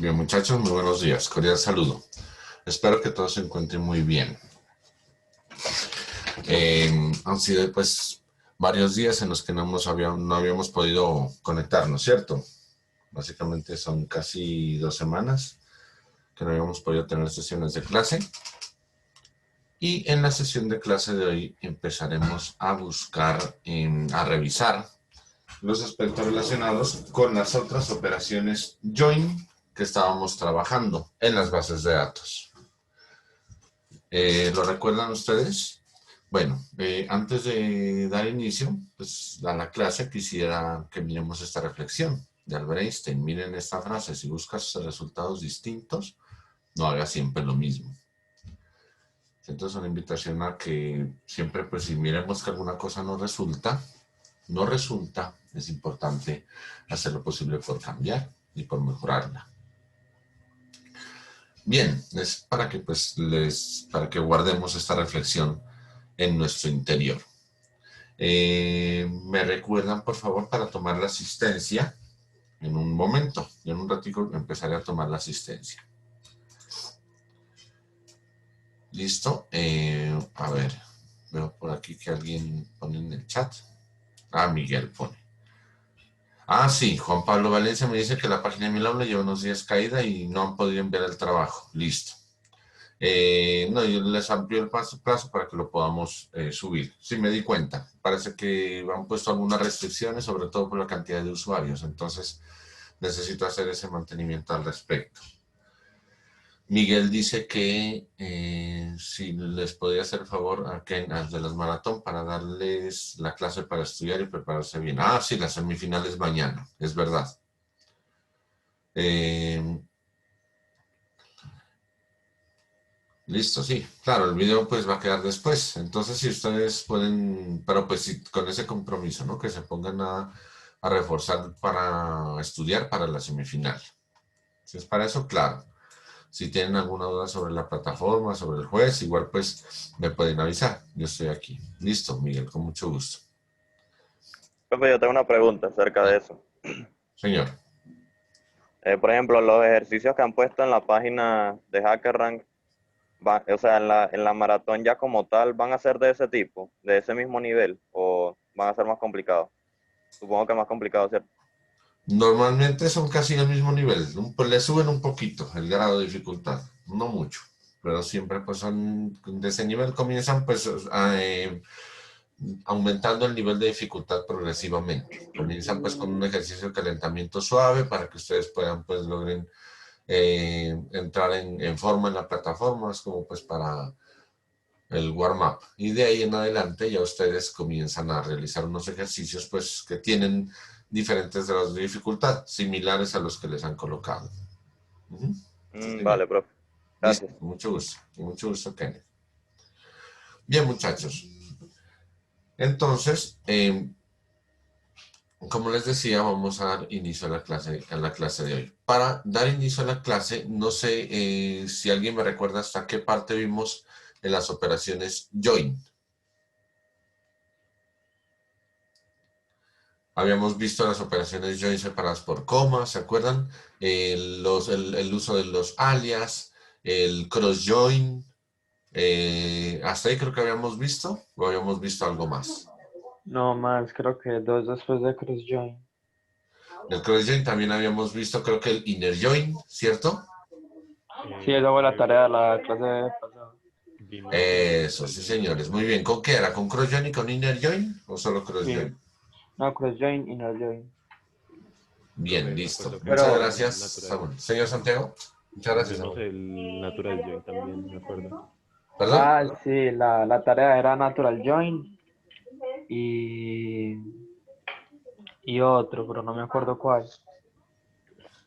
Bien, muchachos, muy buenos días. Cordial saludo. Espero que todos se encuentren muy bien. Han sido pues varios días en los que no habíamos podido conectarnos, ¿cierto? Básicamente son casi 2 semanas que no habíamos podido tener sesiones de clase. Y en la sesión de clase de hoy empezaremos a buscar, a revisar los aspectos relacionados con las otras operaciones join que estábamos trabajando en las bases de datos. ¿Lo recuerdan ustedes? Bueno, antes de dar inicio pues, a la clase, quisiera que miremos esta reflexión de Albert Einstein. Miren esta frase: si buscas resultados distintos, no hagas siempre lo mismo. Entonces, una invitación a que siempre, pues, si miremos que alguna cosa no resulta, es importante hacer lo posible por cambiar y por mejorarla. Bien, es para que, pues, para que guardemos esta reflexión en nuestro interior. ¿Me recuerdan, por favor, para tomar la asistencia? En un momento, en un ratito empezaré a tomar la asistencia. ¿Listo? A ver, veo por aquí que alguien pone en el chat. Miguel pone. Sí, Juan Pablo Valencia me dice que la página de Milagro lleva unos días caída y no han podido enviar el trabajo. Listo. No, yo les amplío el plazo para que lo podamos subir. Sí, me di cuenta. Parece que han puesto algunas restricciones, sobre todo por la cantidad de usuarios. Entonces, necesito hacer ese mantenimiento al respecto. Miguel dice que si les podría hacer el favor a de las maratón para darles la clase para estudiar y prepararse bien. Sí, las semifinales mañana, es verdad. Listo, sí. Claro, el video pues va a quedar después. Entonces, si ustedes pueden, pero pues sí, con ese compromiso, ¿no? Que se pongan a reforzar para estudiar para la semifinal. Si es para eso, claro. Si tienen alguna duda sobre la plataforma, sobre el juez, igual pues me pueden avisar. Yo estoy aquí. Listo, Miguel, con mucho gusto. Profe, yo tengo una pregunta acerca de eso. Señor. Por ejemplo, los ejercicios que han puesto en la página de HackerRank, o sea, en la maratón ya como tal, ¿van a ser de ese tipo, de ese mismo nivel, o van a ser más complicados? Supongo que más complicados, ¿cierto? Normalmente son casi al mismo nivel. Pues le suben un poquito el grado de dificultad, no mucho, pero siempre pues son de ese nivel. Comienzan pues aumentando el nivel de dificultad progresivamente. Comienzan pues con un ejercicio de calentamiento suave para que ustedes puedan pues logren entrar en forma en la plataforma, es como pues para el warm-up. Y de ahí en adelante ya ustedes comienzan a realizar unos ejercicios pues que tienen diferentes grados de dificultad, similares a los que les han colocado. Sí, señor. Vale, profe. Listo, Gracias. con mucho gusto, Kenneth. Bien, muchachos. Entonces, como les decía, vamos a dar inicio a la clase de hoy. Para dar inicio a la clase, no sé si alguien me recuerda hasta qué parte vimos en las operaciones join. Habíamos visto las operaciones join separadas por comas, ¿se acuerdan? El uso de los alias, el cross join. Hasta ahí creo que habíamos visto, o habíamos visto algo más. No más, creo que dos después de Cross Join. El cross join también habíamos visto, creo que el inner join, ¿cierto? Sí, esa fue la tarea de la clase pasada. Eso, sí, señores. Muy bien. ¿Con qué era? ¿Con cross join y con inner join? ¿O solo cross Sí, join? no, Cross Join y No Join. Bien, listo. Muchas Pero, gracias, Samuel. Señor Santiago, muchas gracias, Vimos Samuel. el Natural Joy también, me acuerdo. ¿Perdón? sí, la tarea era Natural Join y, y otro, pero no me acuerdo cuál.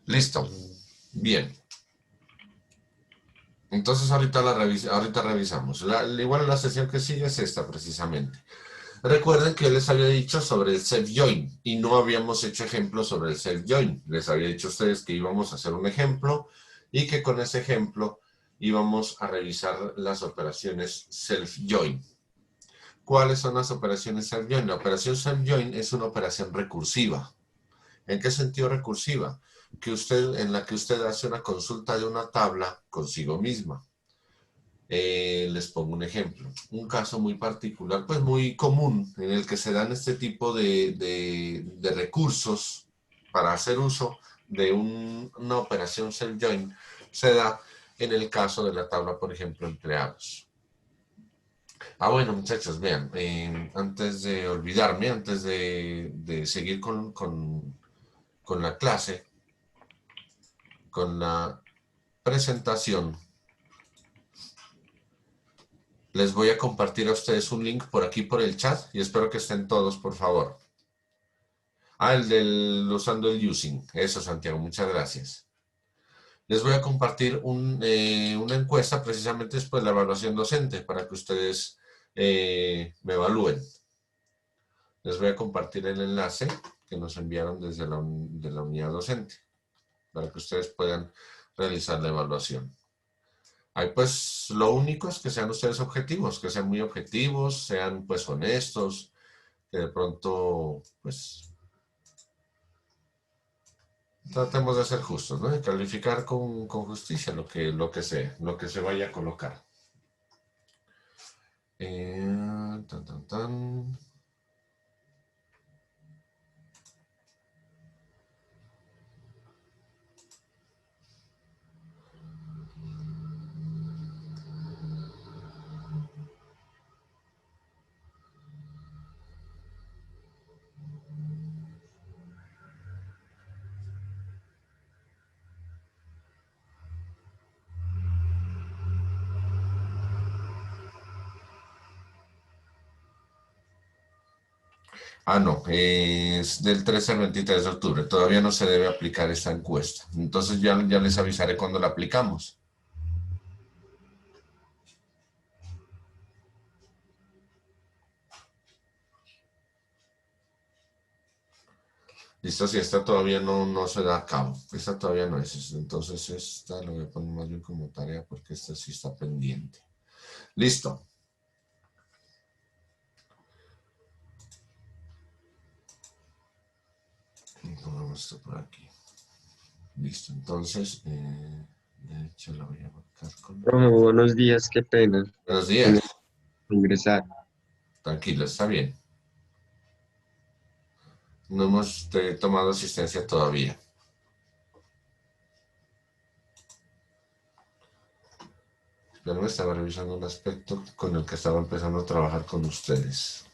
Listo. Bien. Entonces ahorita revisamos. Igual la sesión que sigue es esta precisamente. Recuerden que yo les había dicho sobre el self-join y no habíamos hecho ejemplos sobre el self-join. Les había dicho a ustedes que íbamos a hacer un ejemplo y que con ese ejemplo íbamos a revisar las operaciones self-join. ¿Cuáles son las operaciones self-join? La operación self-join es una operación recursiva. ¿En qué sentido recursiva? en la que usted hace una consulta de una tabla consigo misma. Les pongo un ejemplo, un caso muy particular, pues muy común, en el que se dan este tipo de recursos para hacer uso de una operación self-join, se da en el caso de la tabla, por ejemplo, empleados. Bueno, muchachos, vean, antes de olvidarme, antes de seguir con la clase, con la presentación, les voy a compartir a ustedes un link por aquí por el chat y espero que estén todos, por favor. El del usando el using. Eso, Santiago, muchas gracias. Les voy a compartir una encuesta precisamente después de la evaluación docente para que ustedes me evalúen. Les voy a compartir el enlace que nos enviaron desde de la unidad docente para que ustedes puedan realizar la evaluación. Ahí pues lo único es que sean ustedes objetivos, que sean muy objetivos, sean pues honestos, que de pronto pues tratemos de ser justos, ¿no? De calificar con justicia lo que se vaya a colocar. Tan, tan, tan. No, es del 13 al 23 de octubre. Todavía no se debe aplicar esta encuesta. Entonces ya les avisaré cuando la aplicamos. Listo, si esta todavía no se da a cabo. Esta todavía no es. Entonces esta lo voy a poner más bien como tarea porque esta sí está pendiente. Listo. Pongamos esto por aquí. Listo, entonces, de hecho la voy a marcar con... Profe, buenos días, qué pena Buenos días. ingresar. Tranquilo, está bien. No hemos tomado asistencia todavía. Yo no estaba revisando un aspecto con el que estaba empezando a trabajar con ustedes.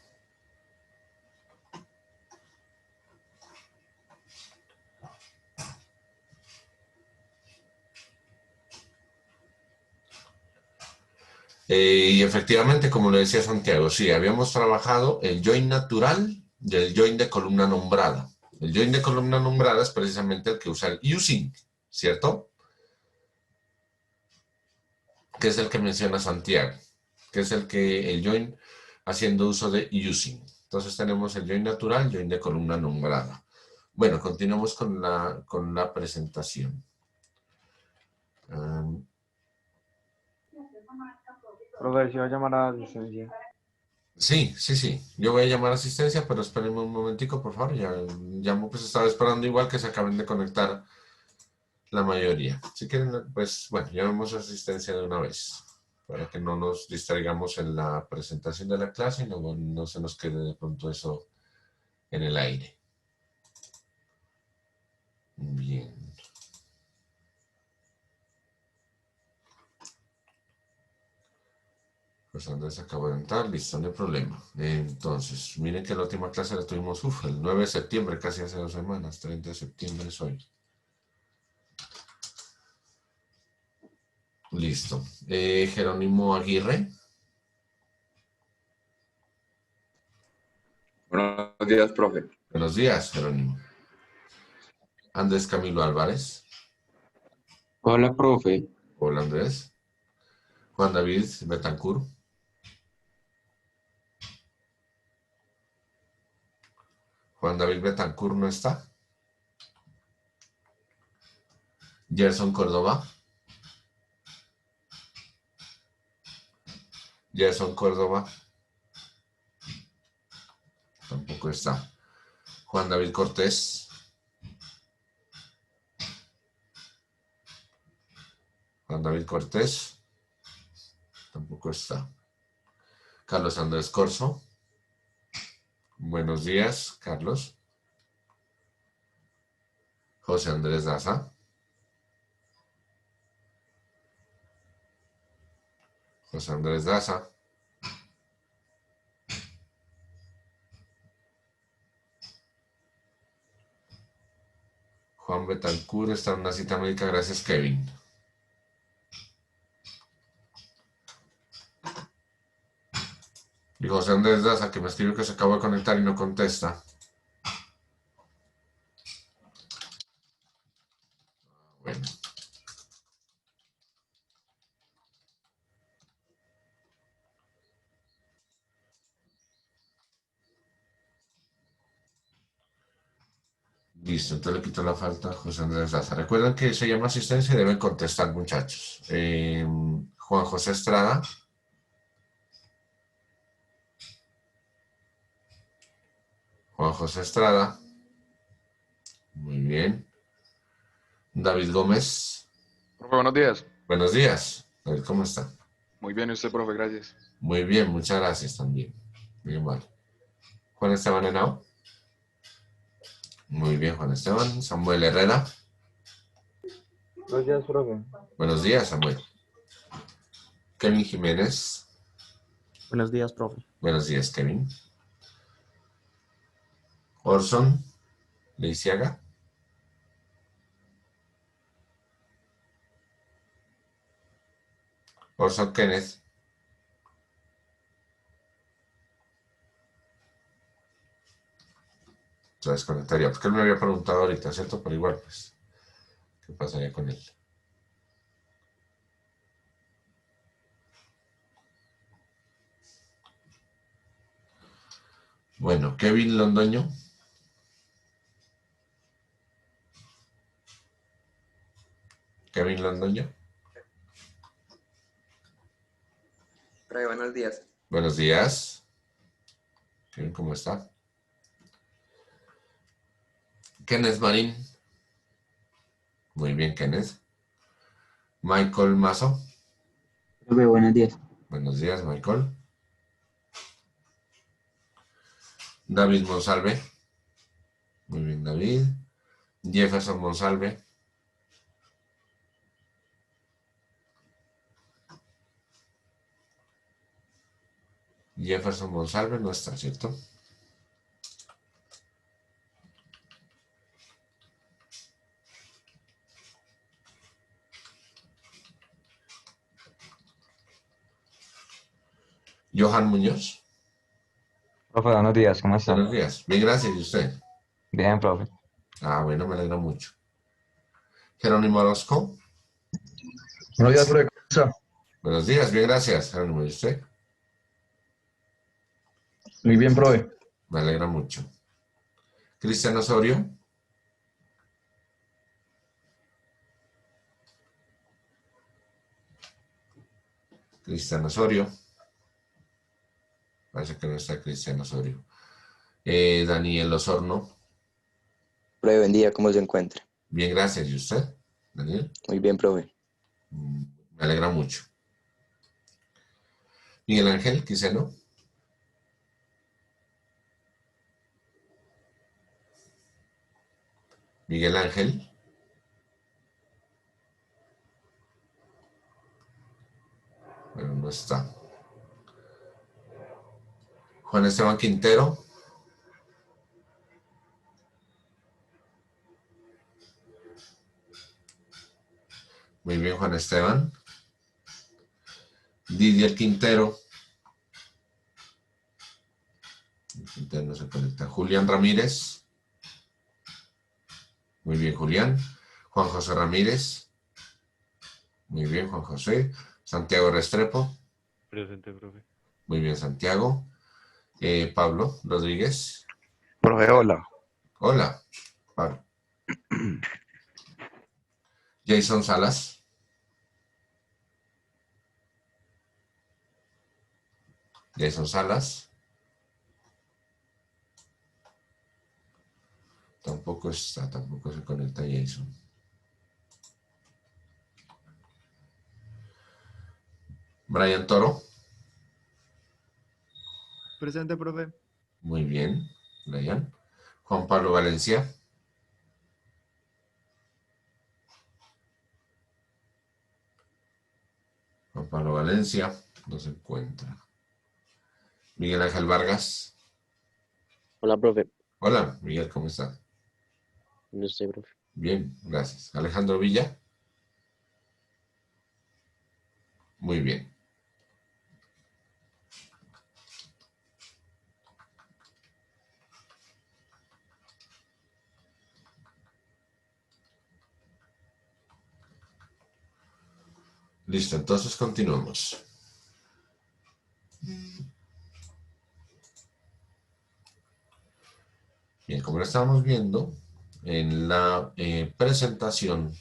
Y efectivamente, como le decía Santiago, sí, habíamos trabajado el join natural y el join de columna nombrada. El join de columna nombrada es precisamente el que usa el using, ¿cierto? Que es el que menciona Santiago, que es el join haciendo uso de using. Entonces tenemos el join natural, join de columna nombrada. Bueno, continuamos con la presentación. Profe, si va a llamar a la licencia. Sí. Yo voy a llamar a asistencia, pero espérenme un momentico, por favor. Ya llamo, pues estaba esperando igual que se acaben de conectar la mayoría. Si quieren, pues bueno, llamemos a asistencia de una vez, para que no nos distraigamos en la presentación de la clase y no se nos quede de pronto eso en el aire. Bien. Pues Andrés acabó de entrar, listo, no hay problema. Entonces, miren que la última clase la tuvimos, el 9 de septiembre, casi hace 2 semanas, 30 de septiembre es hoy. Listo. Jerónimo Aguirre. Buenos días, profe. Buenos días, Jerónimo. Andrés Camilo Álvarez. Hola, profe. Hola, Andrés. Juan David Betancur. Juan David Betancur no está. Gerson Córdoba. Gerson Córdoba. Tampoco está. Juan David Cortés. Juan David Cortés. Tampoco está. Carlos Andrés Corso. Buenos días, Carlos. José Andrés Daza. José Andrés Daza. Juan Betancourt está en una cita médica. Gracias, Kevin. Y José Andrés Daza, que me escribió que se acabó de conectar y no contesta. Bueno. Listo, entonces le quito la falta a José Andrés Daza. Recuerden que se llama asistencia y deben contestar, muchachos. Juan José Estrada. Juan José Estrada. Muy bien. David Gómez. Profe, buenos días. Buenos días. David, ¿cómo está? Muy bien, ¿y usted, profe? Gracias. Muy bien, muchas gracias también. Bien, vale. Juan Esteban Henao. Muy bien, Juan Esteban. Samuel Herrera. Buenos días, profe. Buenos días, Samuel. Kevin Jiménez. Buenos días, profe. Buenos días, Kevin. Orson Leiciaga. Orson Kenneth. Se desconectaría, porque él me había preguntado ahorita, ¿cierto? Pero igual, pues, ¿qué pasaría con él? Bueno, Kevin Londoño. Kevin Londoño. Profe, buenos días. Buenos días. Kevin, ¿cómo está? Kenneth Marín. Muy bien, Kenneth. Michael Mazo. Profe, buenos días. Buenos días, Michael. David Monsalve. Muy bien, David. Jefferson Monsalve. Jefferson Monsalve no está, ¿cierto? Johan Muñoz. Profe, buenos días, ¿cómo está? Buenos días. Bien, gracias. ¿Y usted? Bien, profe. Ah, bueno, me alegra mucho. Jerónimo Orozco. Buenos días, profe. ¿Cómo está? Buenos días, bien, gracias. Jerónimo, ¿y usted? Muy bien, profe. Me alegra mucho. Cristian Osorio. Cristian Osorio. Parece que no está Cristian Osorio. Daniel Osorno. Profe, buen día, ¿cómo se encuentra? Bien, gracias. ¿Y usted, Daniel? Muy bien, profe. Me alegra mucho. Miguel Ángel Quiseno. Miguel Ángel. Bueno, no está. Juan Esteban Quintero. Muy bien, Juan Esteban. Didier Quintero. Quintero no se conecta. Julián Ramírez. Muy bien, Julián. Juan José Ramírez. Muy bien, Juan José. Santiago Restrepo. Presente, profe. Muy bien, Santiago. Pablo Rodríguez. Profe, hola. Hola, Pablo. Jason Salas. Jason Salas. Tampoco está, tampoco se conecta Jason. Brian Toro. Presente, profe. Muy bien, Brian. Juan Pablo Valencia. Juan Pablo Valencia no se encuentra. Miguel Ángel Vargas. Hola, profe. Hola, Miguel, ¿cómo estás? No sé, profe. Bien, gracias. Alejandro Villa. Muy bien. Listo, entonces continuamos. Bien, como lo estábamos viendo en la presentación,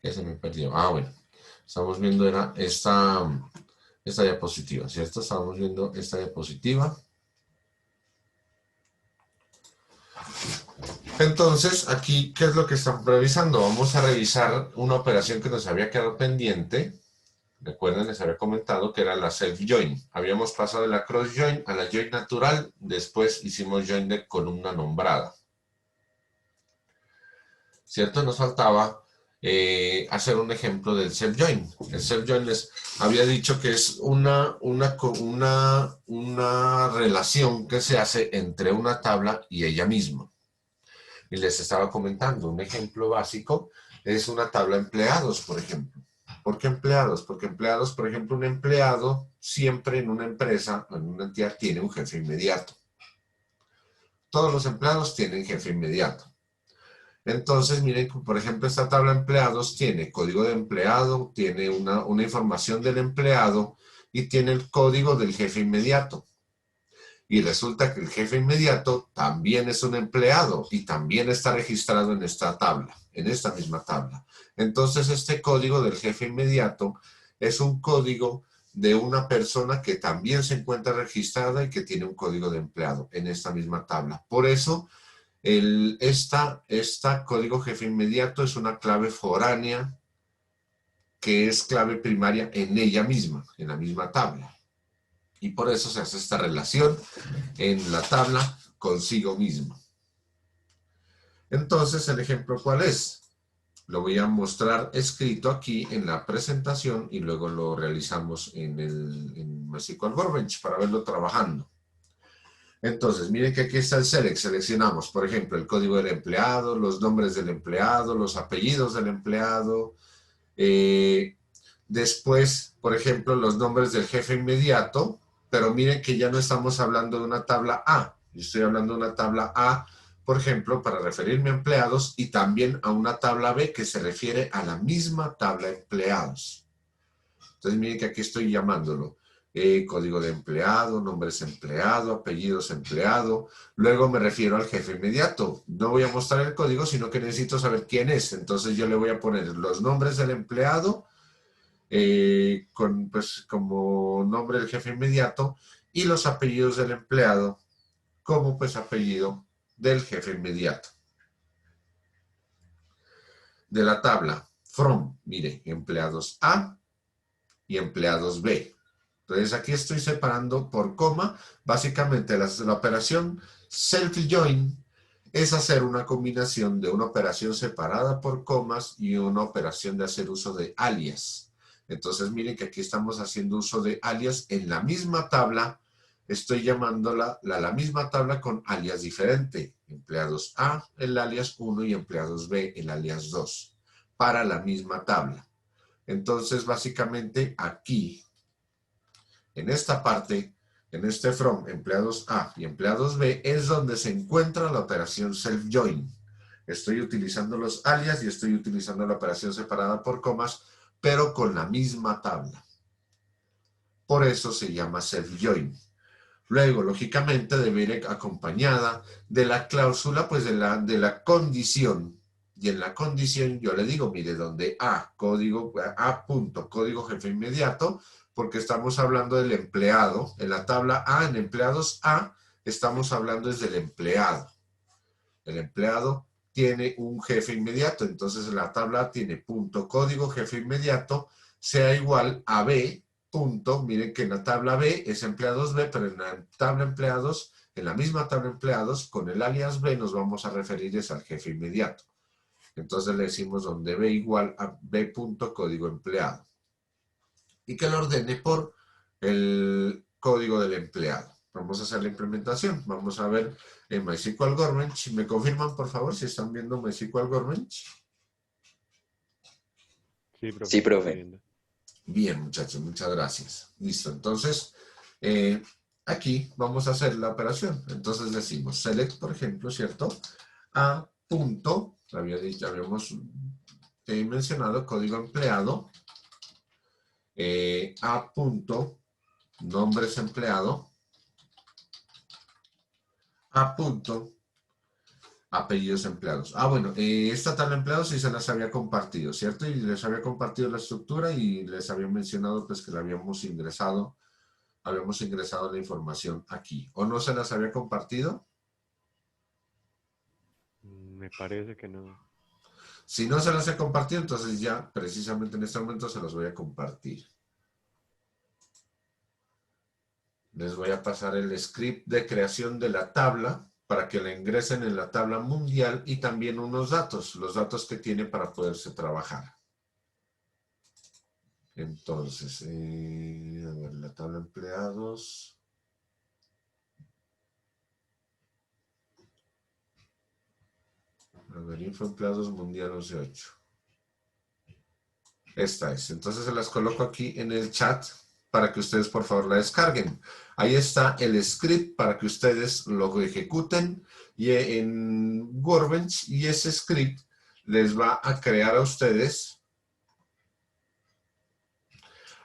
que se me perdió. Ah, bueno, estamos viendo era esta diapositiva, ¿cierto? Estábamos viendo esta diapositiva. Entonces, aquí, ¿qué es lo que estamos revisando? Vamos a revisar una operación que nos había quedado pendiente. Recuerden, les había comentado que era la self-join. Habíamos pasado de la cross-join a la join natural, después hicimos join de columna nombrada. ¿Cierto? Nos faltaba hacer un ejemplo del self-join. El self-join les había dicho que es una relación que se hace entre una tabla y ella misma. Y les estaba comentando, un ejemplo básico es una tabla de empleados, por ejemplo. ¿Por qué empleados? Porque empleados, por ejemplo, un empleado siempre en una empresa, en una entidad, tiene un jefe inmediato. Todos los empleados tienen jefe inmediato. Entonces, miren, por ejemplo, esta tabla de empleados tiene código de empleado, tiene una información del empleado y tiene el código del jefe inmediato. Y resulta que el jefe inmediato también es un empleado y también está registrado en esta tabla, en esta misma tabla. Entonces, este código del jefe inmediato es un código de una persona que también se encuentra registrada y que tiene un código de empleado en esta misma tabla. Por eso, esta código jefe inmediato es una clave foránea que es clave primaria en ella misma, en la misma tabla. Y por eso se hace esta relación en la tabla consigo mismo. Entonces, ¿el ejemplo cuál es? Lo voy a mostrar escrito aquí en la presentación y luego lo realizamos en MySQL Workbench para verlo trabajando. Entonces, miren que aquí está el select. Seleccionamos, por ejemplo, el código del empleado, los nombres del empleado, los apellidos del empleado. Después, por ejemplo, los nombres del jefe inmediato. Pero miren que ya no estamos hablando de una tabla A. Yo estoy hablando de una tabla A, por ejemplo, para referirme a empleados y también a una tabla B que se refiere a la misma tabla de empleados. Entonces miren que aquí estoy llamándolo. Código de empleado, nombres empleado, apellidos empleado. Luego me refiero al jefe inmediato. No voy a mostrar el código, sino que necesito saber quién es. Entonces yo le voy a poner los nombres del empleado, como nombre del jefe inmediato y los apellidos del empleado como apellido del jefe inmediato. De la tabla from, mire, empleados A y empleados B. Entonces aquí estoy separando por coma. Básicamente la operación self-join es hacer una combinación de una operación separada por comas y una operación de hacer uso de alias. Entonces miren que aquí estamos haciendo uso de alias en la misma tabla. Estoy llamándola la misma tabla con alias diferente. Empleados A, el alias 1 y empleados B, el alias 2. Para la misma tabla. Entonces básicamente aquí, en esta parte, en este from, empleados A y empleados B, es donde se encuentra la operación self-join. Estoy utilizando los alias y estoy utilizando la operación separada por comas, pero con la misma tabla. Por eso se llama self-join. Luego, lógicamente, debe ir acompañada de la cláusula, de la condición. Y en la condición yo le digo, mire, donde A, código jefe inmediato, porque estamos hablando del empleado. En la tabla A, en empleados A, estamos hablando desde el empleado. El empleado tiene un jefe inmediato. Entonces la tabla A tiene punto código jefe inmediato sea igual a B punto. Miren que en la tabla B es empleados B, pero en la tabla empleados, en la misma tabla empleados, con el alias B nos vamos a referir es al jefe inmediato. Entonces le decimos donde B igual a B punto código empleado. Y que lo ordene por el código del empleado. Vamos a hacer la implementación. Vamos a ver en MySQL Workbench. ¿Me confirman, por favor, si están viendo MySQL Workbench? Sí, profe. Sí, profe. Bien, muchachos, muchas gracias. Listo, entonces, aquí vamos a hacer la operación. Entonces decimos select, por ejemplo, ¿cierto? A punto, habíamos mencionado código empleado, A punto, nombres empleado, A punto, apellidos empleados. Ah, bueno, esta tabla de empleados sí se las había compartido, ¿cierto? Y les había compartido la estructura y les había mencionado pues que la habíamos ingresado la información aquí. ¿O no se las había compartido? Me parece que no. Si no se las he compartido, entonces ya precisamente en este momento se las voy a compartir. Les voy a pasar el script de creación de la tabla para que la ingresen en la tabla mundial y también unos datos, los datos que tiene para poderse trabajar. Entonces, a ver, la tabla de empleados. A ver, info empleados mundial 11.8. Esta es. Entonces se las coloco aquí en el chat para que ustedes por favor la descarguen. Ahí está el script para que ustedes lo ejecuten y en Workbench, y ese script les va a crear a ustedes.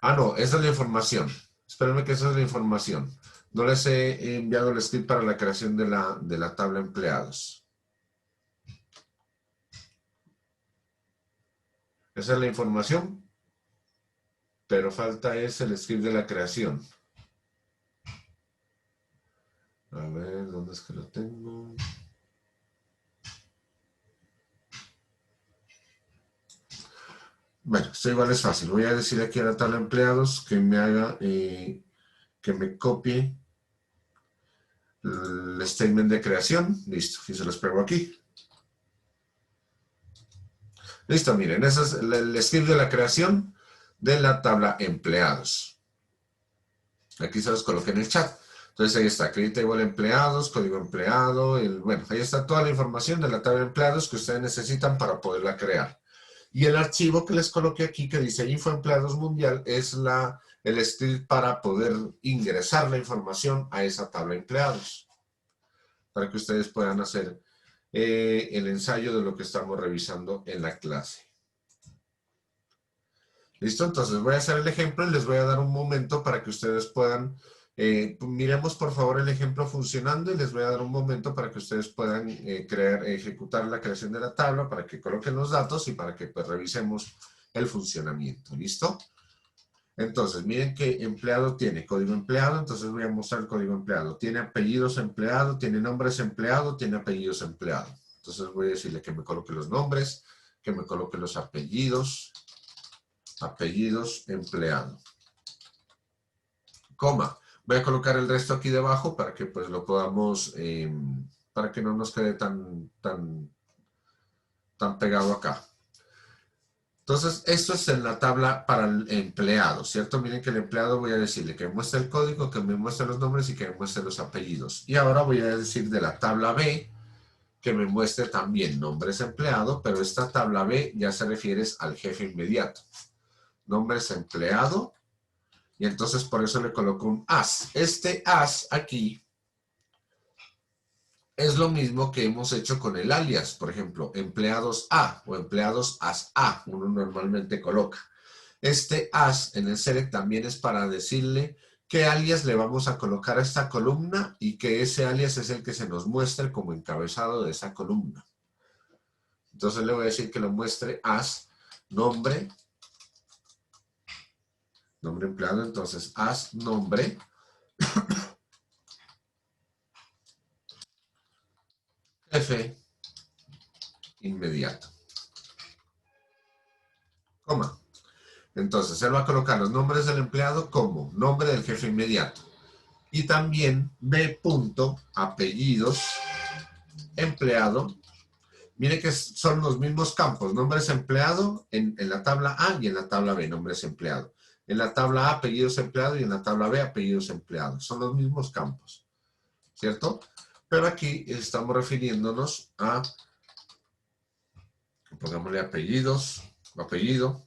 Ah, no, esa es la información. Espérenme que esa es la información. No les he enviado el script para la creación de la tabla empleados. Esa es la información, pero falta es el script de la creación. A ver, ¿dónde es que lo tengo? Bueno, esto igual es fácil. Voy a decir aquí a la tabla de empleados que me haga, que me copie el statement de creación. Listo, y se los pego aquí. Listo, miren, ese es el script de la creación de la tabla empleados. Aquí se los coloqué en el chat. Entonces ahí está, create table empleados, código empleado, bueno, ahí está toda la información de la tabla de empleados que ustedes necesitan para poderla crear. Y el archivo que les coloqué aquí que dice info empleados mundial es el script para poder ingresar la información a esa tabla de empleados. Para que ustedes puedan hacer el ensayo de lo que estamos revisando en la clase. ¿Listo? Entonces voy a hacer el ejemplo y les voy a dar un momento para que ustedes puedan, miremos por favor el ejemplo funcionando y les voy a dar un momento para que ustedes puedan ejecutar la creación de la tabla, para que coloquen los datos y para que pues revisemos el funcionamiento. ¿Listo? Entonces, miren que empleado tiene código empleado, entonces voy a mostrar el código empleado. Tiene apellidos empleado, tiene nombres empleado, tiene apellidos empleado. Entonces voy a decirle que me coloque los nombres, que me coloque los apellidos, apellidos empleado. Coma. Voy a colocar el resto aquí debajo para que pues lo podamos, para que no nos quede tan pegado acá. Entonces, esto es en la tabla para el empleado, ¿cierto? Miren que el empleado voy a decirle que me muestre el código, que me muestre los nombres y que me muestre los apellidos. Y ahora voy a decir de la tabla B que me muestre también nombres empleado, pero esta tabla B ya se refiere al jefe inmediato. Nombres empleado, y entonces por eso le coloco un as. Este as aquí es lo mismo que hemos hecho con el alias, por ejemplo, empleados A o empleados as A, uno normalmente coloca. Este as en el select también es para decirle qué alias le vamos a colocar a esta columna y que ese alias es el que se nos muestre como encabezado de esa columna. Entonces le voy a decir que lo muestre as nombre, nombre empleado, entonces as nombre, jefe inmediato. Coma. Entonces, él va a colocar los nombres del empleado como nombre del jefe inmediato. Y también B. Apellidos, empleado. Mire que son los mismos campos, nombres empleado en la tabla A y en la tabla B, nombres empleado. En la tabla A, apellidos empleado, y en la tabla B, apellidos empleado. Son los mismos campos, ¿cierto? Pero aquí estamos refiriéndonos a, pongámosle apellidos, apellidos,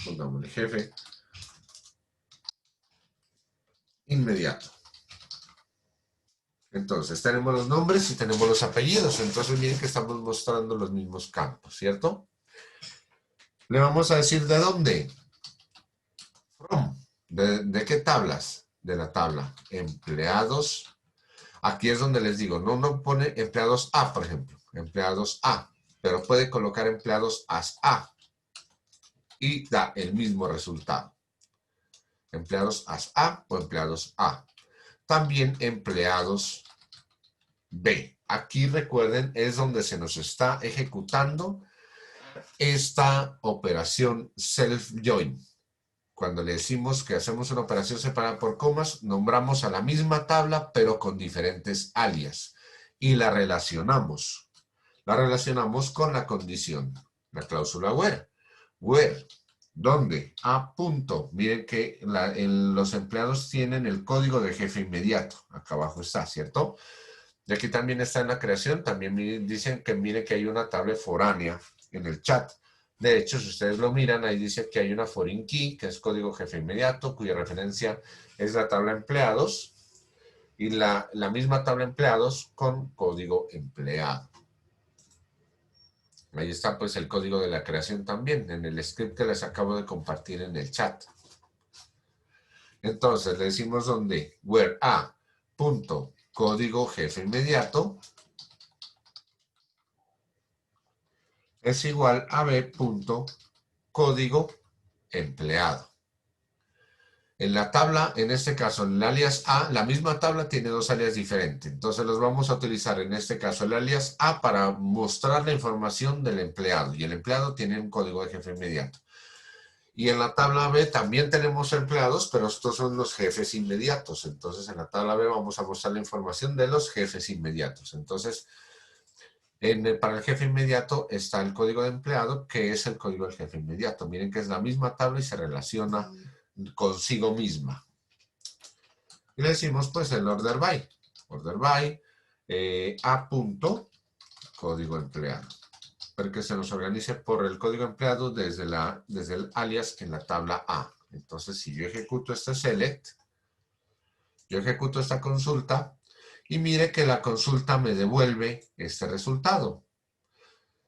pongámosle jefe inmediato. Entonces, tenemos los nombres y tenemos los apellidos. Entonces, miren que estamos mostrando los mismos campos, ¿cierto? Le vamos a decir de dónde. From. ¿De qué tablas? De la tabla empleados. Aquí es donde les digo, no pone empleados A, por ejemplo. Empleados A. Pero puede colocar empleados as A. Y da el mismo resultado. Empleados as A o empleados A. También empleados B. Aquí recuerden, es donde se nos está ejecutando esta operación self-join. Cuando le decimos que hacemos una operación separada por comas, nombramos a la misma tabla, pero con diferentes alias. Y la relacionamos. La relacionamos con la condición, la cláusula where. Where. ¿Dónde? A punto. Miren que los empleados tienen el código de jefe inmediato. Acá abajo está, ¿cierto? Y aquí también está en la creación. También dicen que miren que hay una tabla foránea en el chat. De hecho, si ustedes lo miran, ahí dice que hay una foreign key, que es código jefe inmediato, cuya referencia es la tabla empleados. Y la misma tabla empleados con código empleado. Ahí está pues el código de la creación también, en el script que les acabo de compartir en el chat. Entonces le decimos donde, where a punto código jefe inmediato es igual a b punto código empleado. En la tabla, en este caso, en el alias A, la misma tabla tiene dos alias diferentes. Entonces los vamos a utilizar en este caso el alias A para mostrar la información del empleado. Y el empleado tiene un código de jefe inmediato. Y en la tabla B también tenemos empleados, pero estos son los jefes inmediatos. Entonces en la tabla B vamos a mostrar la información de los jefes inmediatos. Entonces, para el jefe inmediato está el código de empleado, que es el código del jefe inmediato. Miren que es la misma tabla y se relaciona consigo misma. Y le decimos pues el order by. Order by a punto código empleado. Para que se nos organice por el código empleado desde el alias en la tabla A. Entonces si yo ejecuto este select, yo ejecuto esta consulta y mire que la consulta me devuelve este resultado.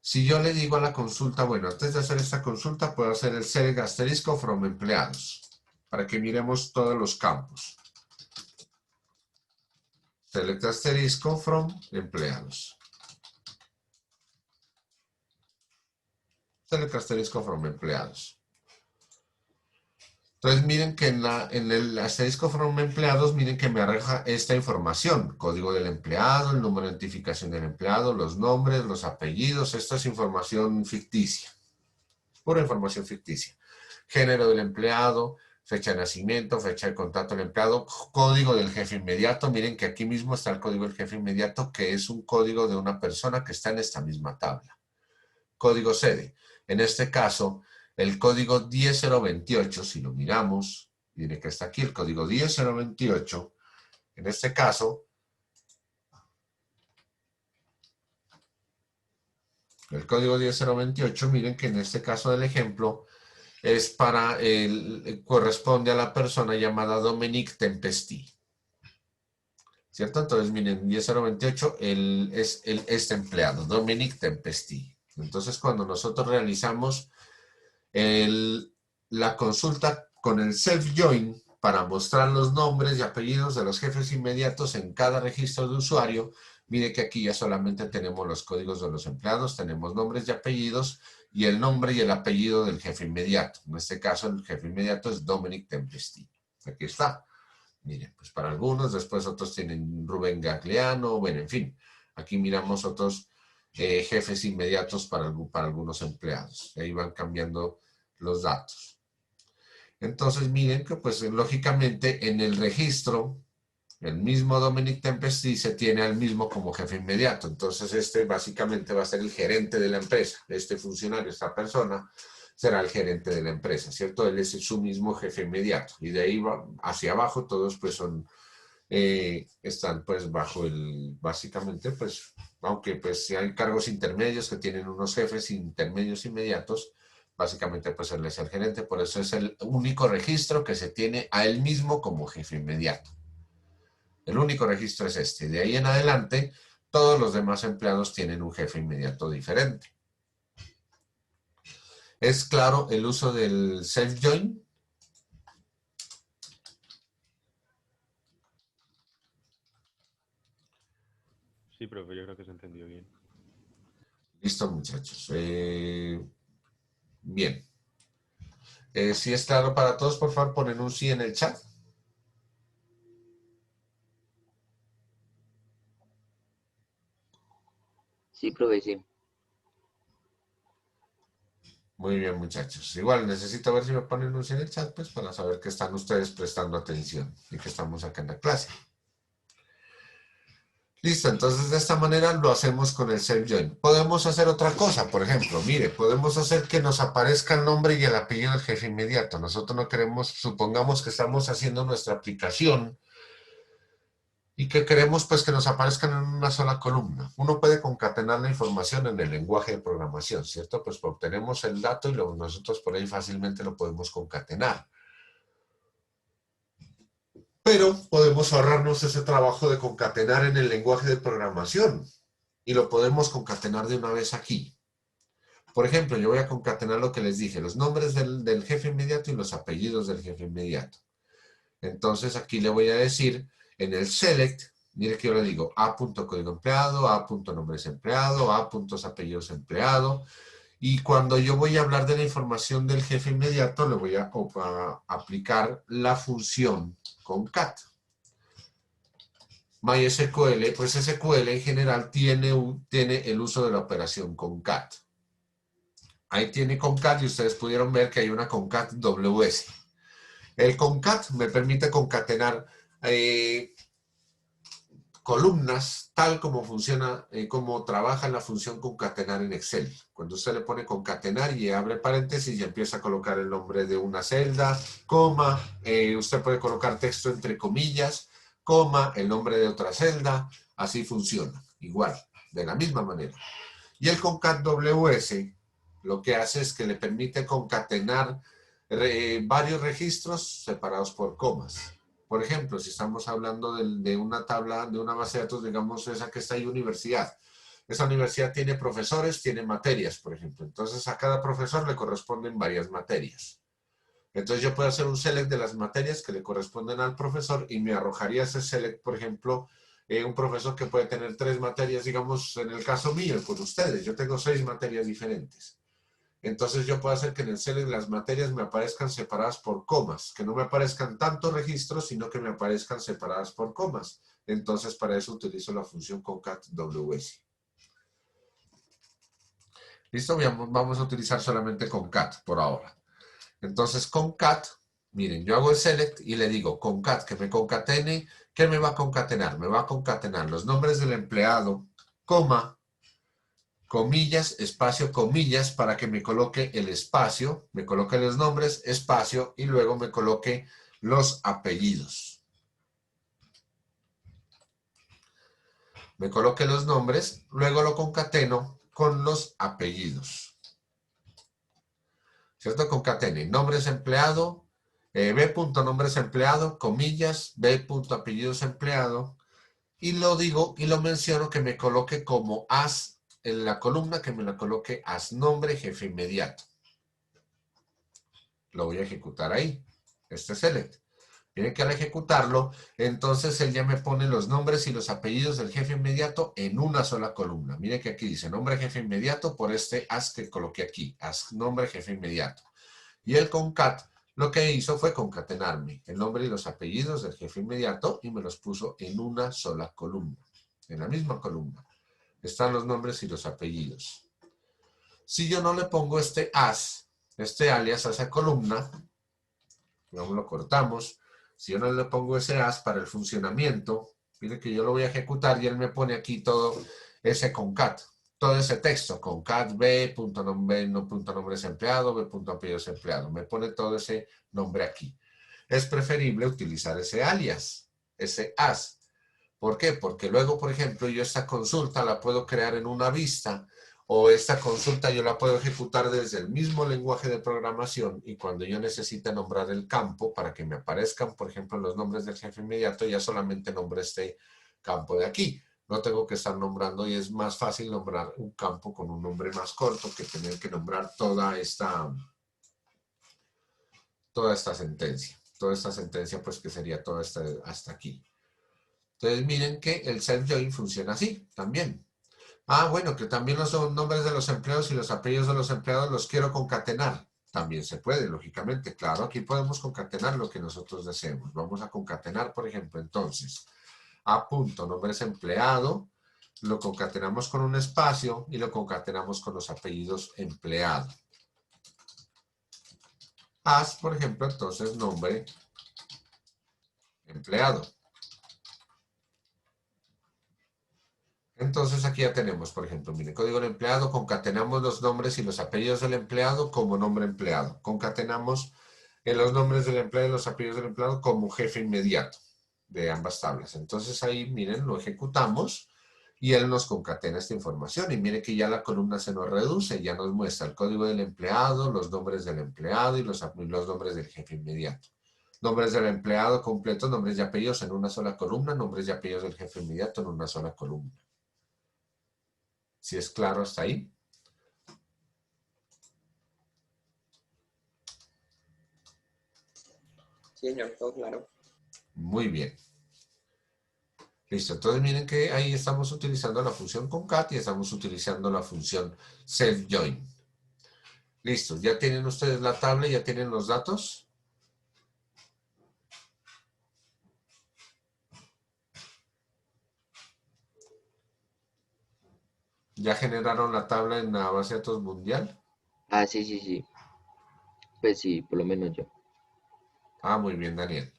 Si yo le digo a la consulta, bueno, antes de hacer esta consulta puedo hacer el select asterisco from empleados. Para que miremos todos los campos. Select asterisco from empleados. Select asterisco from empleados. Entonces miren que en el asterisco from empleados, miren que me arroja esta información. Código del empleado, el número de identificación del empleado, los nombres, los apellidos. Esta es información ficticia. Pura información ficticia. Género del empleado, fecha de nacimiento, fecha de contrato del empleado, código del jefe inmediato. Miren que aquí mismo está el código del jefe inmediato, que es un código de una persona que está en esta misma tabla. Código sede. En este caso, el código 10028, si lo miramos, miren que está aquí el código 10028. En este caso, el código 10028, miren que en este caso del ejemplo, es corresponde a la persona llamada Dominique Tempesti. ¿Cierto? Entonces, miren, 10028 es este empleado, Dominique Tempesti. Entonces, cuando nosotros realizamos la consulta con el self-join para mostrar los nombres y apellidos de los jefes inmediatos en cada registro de usuario, mire que aquí ya solamente tenemos los códigos de los empleados, tenemos nombres y apellidos, y el nombre y el apellido del jefe inmediato. En este caso, el jefe inmediato es Dominique Tempesti. Aquí está. Miren, pues para algunos, después otros tienen Rubén Gagliano, bueno, en fin. Aquí miramos otros jefes inmediatos para algunos empleados. Ahí van cambiando los datos. Entonces miren que pues lógicamente en el registro el mismo Dominic Tempesti se tiene al mismo como jefe inmediato. Entonces este básicamente va a ser el gerente de la empresa. Este funcionario, esta persona, será el gerente de la empresa, ¿cierto? Él es su mismo jefe inmediato. Y de ahí va hacia abajo todos pues son, están pues bajo el, básicamente pues, aunque pues hay cargos intermedios que tienen unos jefes intermedios inmediatos, básicamente pues él es el gerente. Por eso es el único registro que se tiene a él mismo como jefe inmediato. El único registro es este. De ahí en adelante, todos los demás empleados tienen un jefe inmediato diferente. ¿Es claro el uso del self-join? Sí, profe, yo creo que se entendió bien. Listo, muchachos. Bien. Si es claro para todos, por favor, ponen un sí en el chat. Sí, profe, sí. Muy bien, muchachos. Igual necesito ver si me ponen un sí en el chat, pues, para saber que están ustedes prestando atención y que estamos acá en la clase. Listo, entonces de esta manera lo hacemos con el self-join. Podemos hacer otra cosa, por ejemplo, mire, podemos hacer que nos aparezca el nombre y el apellido del jefe inmediato. Nosotros no queremos, supongamos que estamos haciendo nuestra aplicación y que queremos pues que nos aparezcan en una sola columna. Uno puede concatenar la información en el lenguaje de programación, ¿cierto? Pues obtenemos el dato y nosotros por ahí fácilmente lo podemos concatenar. Pero podemos ahorrarnos ese trabajo de concatenar en el lenguaje de programación y lo podemos concatenar de una vez aquí. Por ejemplo, yo voy a concatenar lo que les dije, los nombres del jefe inmediato y los apellidos del jefe inmediato. Entonces aquí le voy a decir en el select, mire que yo le digo a.código empleado, a.nombres empleado, a.apellidos empleado. Y cuando yo voy a hablar de la información del jefe inmediato, le voy a aplicar la función concat. MySQL, pues SQL en general tiene el uso de la operación concat. Ahí tiene concat y ustedes pudieron ver que hay una concat WS. El concat me permite concatenar columnas tal como funciona, como trabaja la función concatenar en Excel. Cuando usted le pone concatenar y abre paréntesis y empieza a colocar el nombre de una celda, coma, usted puede colocar texto entre comillas, coma, el nombre de otra celda, así funciona, igual, de la misma manera. Y el concat WS lo que hace es que le permite concatenar varios registros separados por comas. Por ejemplo, si estamos hablando de una tabla, de una base de datos, digamos esa que está ahí, universidad. Esa universidad tiene profesores, tiene materias, por ejemplo. Entonces a cada profesor le corresponden varias materias. Entonces yo puedo hacer un select de las materias que le corresponden al profesor y me arrojaría ese select, por ejemplo, un profesor que puede tener 3 materias, digamos, en el caso mío, con ustedes. Yo tengo 6 materias diferentes. Entonces yo puedo hacer que en el select las materias me aparezcan separadas por comas, que no me aparezcan tantos registros, sino que me aparezcan separadas por comas. Entonces para eso utilizo la función concat.ws. ¿Listo? Vamos a utilizar solamente concat por ahora. Entonces concat, miren, yo hago el select y le digo concat, que me concatene. ¿Qué me va a concatenar? Me va a concatenar los nombres del empleado, coma, comillas, espacio, comillas, para que me coloque el espacio, me coloque los nombres, espacio, y luego me coloque los apellidos. Me coloque los nombres, luego lo concateno con los apellidos. ¿Cierto? Concatene nombres empleado, b.nombres empleado, comillas, b.apellidos empleado, y lo digo y lo menciono que me coloque como as en la columna, que me la coloque as nombre jefe inmediato. Lo voy a ejecutar ahí, este select. Miren que al ejecutarlo, entonces él ya me pone los nombres y los apellidos del jefe inmediato en una sola columna. Miren que aquí dice nombre jefe inmediato por este as que coloqué aquí, as nombre jefe inmediato. Y el concat lo que hizo fue concatenarme el nombre y los apellidos del jefe inmediato y me los puso en una sola columna, en la misma columna. Están los nombres y los apellidos. Si yo no le pongo este as, este alias a esa columna, digamos lo cortamos, si yo no le pongo ese as para el funcionamiento, mire que yo lo voy a ejecutar y él me pone aquí todo ese concat, todo ese texto, concat b, punto nombre, no, punto nombre desempleado, b, punto apellido desempleado, me pone todo ese nombre aquí. Es preferible utilizar ese alias, ese as. ¿Por qué? Porque luego, por ejemplo, yo esta consulta la puedo crear en una vista o esta consulta yo la puedo ejecutar desde el mismo lenguaje de programación y cuando yo necesite nombrar el campo para que me aparezcan, por ejemplo, los nombres del jefe inmediato, ya solamente nombre este campo de aquí. No tengo que estar nombrando y es más fácil nombrar un campo con un nombre más corto que tener que nombrar toda esta sentencia. Toda esta sentencia, pues que sería toda esta hasta aquí. Entonces miren que el self-join funciona así también. Ah, bueno, que también los nombres de los empleados y los apellidos de los empleados los quiero concatenar. También se puede, lógicamente. Claro, aquí podemos concatenar lo que nosotros deseemos. Vamos a concatenar, por ejemplo, entonces, a punto, nombres empleado, lo concatenamos con un espacio y lo concatenamos con los apellidos empleado. As, por ejemplo, entonces, nombre empleado. Entonces aquí ya tenemos, por ejemplo, mire, código del empleado, concatenamos los nombres y los apellidos del empleado como nombre empleado. Concatenamos los nombres del empleado y los apellidos del empleado como jefe inmediato de ambas tablas. Entonces ahí, miren, lo ejecutamos y él nos concatena esta información. Y mire que ya la columna se nos reduce, ya nos muestra el código del empleado, los nombres del empleado y los nombres del jefe inmediato. Nombres del empleado completos, nombres y apellidos en una sola columna, nombres y apellidos del jefe inmediato en una sola columna. ¿Si es claro hasta ahí? Sí, señor, todo claro. Muy bien. Listo, entonces miren que ahí estamos utilizando la función concat y estamos utilizando la función self-join. Listo, ¿ya tienen ustedes la tabla? ¿Ya tienen los datos? ¿Ya generaron la tabla en la base de datos mundial? Ah, sí, sí, sí. Pues sí, por lo menos yo. Ah, muy bien, Daniel.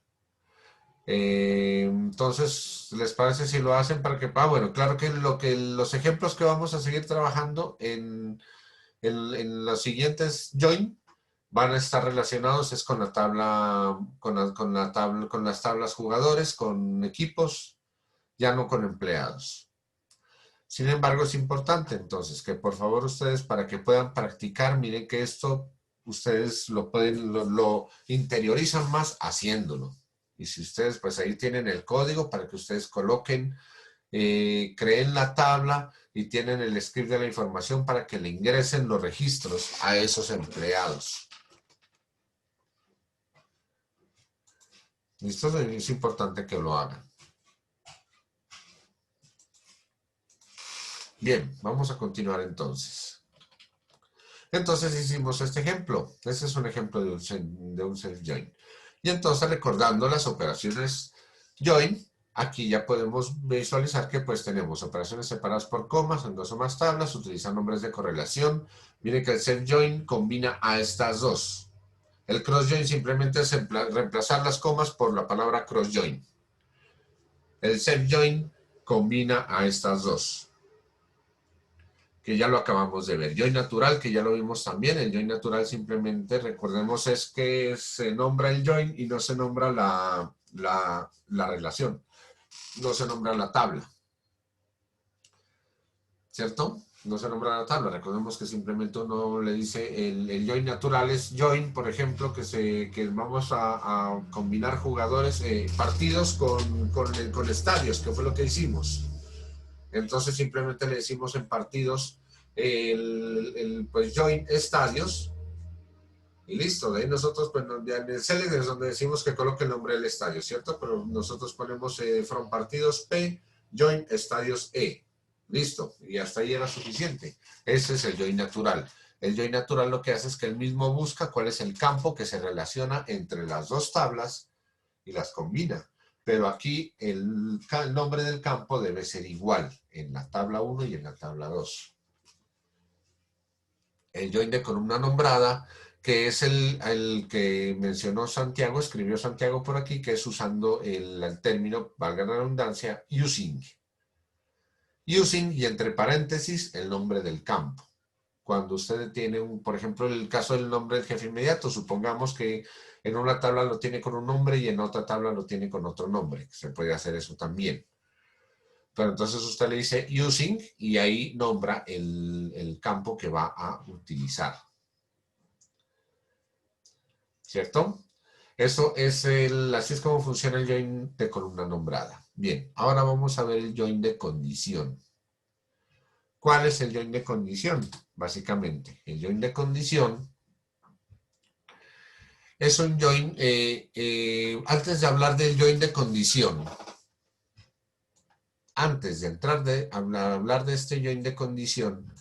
Entonces, ¿les parece si lo hacen para que... Ah, bueno, claro que los ejemplos que vamos a seguir trabajando en los siguientes join van a estar relacionados es con la tabla, con las tablas jugadores, con equipos, ya no con empleados. Sin embargo, es importante entonces que por favor ustedes para que puedan practicar, miren que esto ustedes lo interiorizan más haciéndolo. Y si ustedes pues ahí tienen el código para que ustedes coloquen, creen la tabla y tienen el script de la información para que le ingresen los registros a esos empleados. ¿Listo? Es importante que lo hagan. Bien, vamos a continuar entonces. Entonces hicimos este ejemplo. Este es un ejemplo de un self-join. Y entonces recordando las operaciones join, aquí ya podemos visualizar que pues tenemos operaciones separadas por comas en dos o más tablas, utilizan nombres de correlación. Miren que el self-join combina a estas dos. El cross-join simplemente es reemplazar las comas por la palabra cross-join. El self-join combina a estas dos, que ya lo acabamos de ver. Join natural, que ya lo vimos también. El join natural simplemente, recordemos, es que se nombra el join y no se nombra la relación. No se nombra la tabla. ¿Cierto? No se nombra la tabla. Recordemos que simplemente uno le dice, el join natural es join, por ejemplo, que vamos a combinar jugadores, partidos con estadios, que fue lo que hicimos. Entonces simplemente le decimos en partidos pues join estadios y listo. De ahí nosotros pues en el select es donde decimos que coloque el nombre del estadio, ¿cierto? Pero nosotros ponemos from partidos P, join estadios E. Listo. Y hasta ahí era suficiente. Ese es el join natural. El join natural lo que hace es que él mismo busca cuál es el campo que se relaciona entre las dos tablas y las combina. pero aquí el nombre del campo debe ser igual en la tabla 1 y en la tabla 2. El join de columna nombrada, que es el que mencionó Santiago, escribió Santiago por aquí, que es usando el término, valga la redundancia, using. Using y entre paréntesis el nombre del campo. Cuando usted tiene, por ejemplo, el caso del nombre del jefe inmediato, supongamos que en una tabla lo tiene con un nombre y en otra tabla lo tiene con otro nombre. Se puede hacer eso también. Pero entonces usted le dice using y ahí nombra el campo que va a utilizar. ¿Cierto? Eso es así es como funciona el join de columna nombrada. Bien, ahora vamos a ver el join de condición. ¿Cuál es el join de condición? Básicamente, el join de condición es un join, antes de hablar del join de condición, antes de hablar de este join de condición,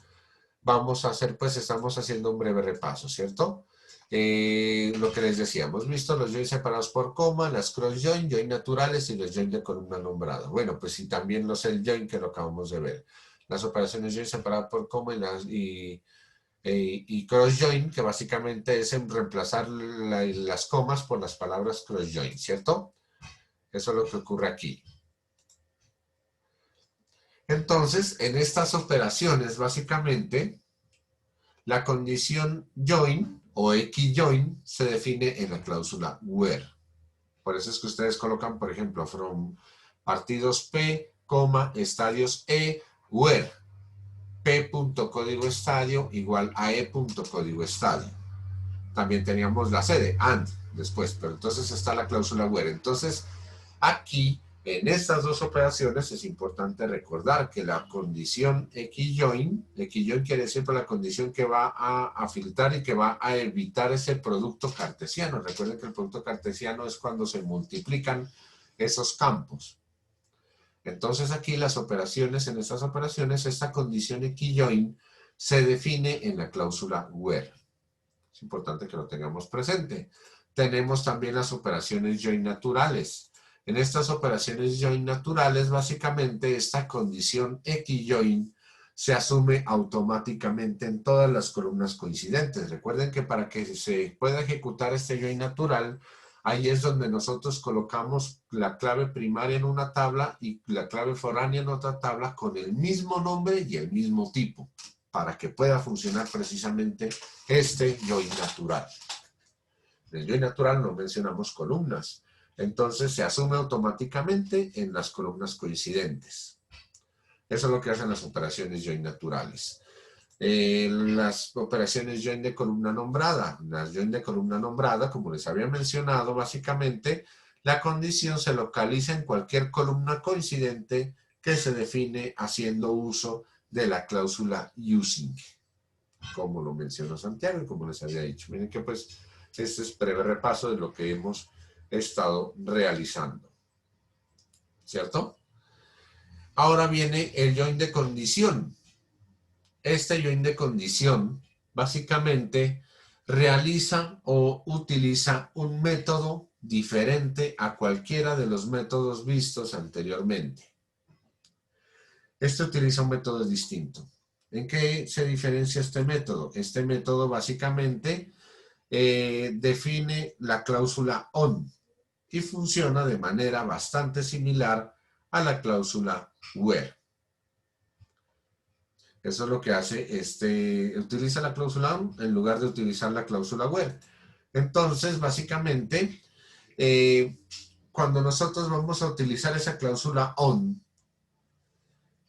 vamos a hacer, pues estamos haciendo un breve repaso, ¿cierto? Lo que les decía, hemos visto los joins separados por coma, las cross join, join naturales y los join de columna nombrada. Bueno, pues y también los el join que lo acabamos de ver. Las operaciones join separadas por coma y cross join, que básicamente es reemplazar las comas por las palabras cross join, ¿cierto? Eso es lo que ocurre aquí. Entonces, en estas operaciones, básicamente, la condición join o XJoin se define en la cláusula where. Por eso es que ustedes colocan, por ejemplo, from partidos P, estadios E, where P.código estadio igual a E.código estadio. También teníamos la sede, and, después, pero entonces está la cláusula where. Entonces, aquí, en estas dos operaciones, es importante recordar que la condición XJoin quiere decir por la condición que va a filtrar y que va a evitar ese producto cartesiano. Recuerden que el producto cartesiano es cuando se multiplican esos campos. Entonces aquí en estas operaciones, esta condición XJoin se define en la cláusula where. Es importante que lo tengamos presente. Tenemos también las operaciones join naturales. En estas operaciones join naturales, básicamente esta condición XJoin se asume automáticamente en todas las columnas coincidentes. Recuerden que para que se pueda ejecutar este join natural, ahí es donde nosotros colocamos la clave primaria en una tabla y la clave foránea en otra tabla con el mismo nombre y el mismo tipo, para que pueda funcionar precisamente este join natural. En el join natural no mencionamos columnas. Entonces se asume automáticamente en las columnas coincidentes. Eso es lo que hacen las operaciones join naturales. Las operaciones join de columna nombrada. Las join de columna nombrada, como les había mencionado, básicamente la condición se localiza en cualquier columna coincidente que se define haciendo uso de la cláusula using, como lo mencionó Santiago y como les había dicho. Miren que pues este es breve repaso de lo que hemos estado realizando, ¿cierto? Ahora viene el join de condición. Este join de condición básicamente realiza o utiliza un método diferente a cualquiera de los métodos vistos anteriormente. Este utiliza un método distinto. ¿En qué se diferencia este método? Este método básicamente define la cláusula on y funciona de manera bastante similar a la cláusula where. Eso es lo que hace utiliza la cláusula on en lugar de utilizar la cláusula where. Entonces, básicamente, cuando nosotros vamos a utilizar esa cláusula on,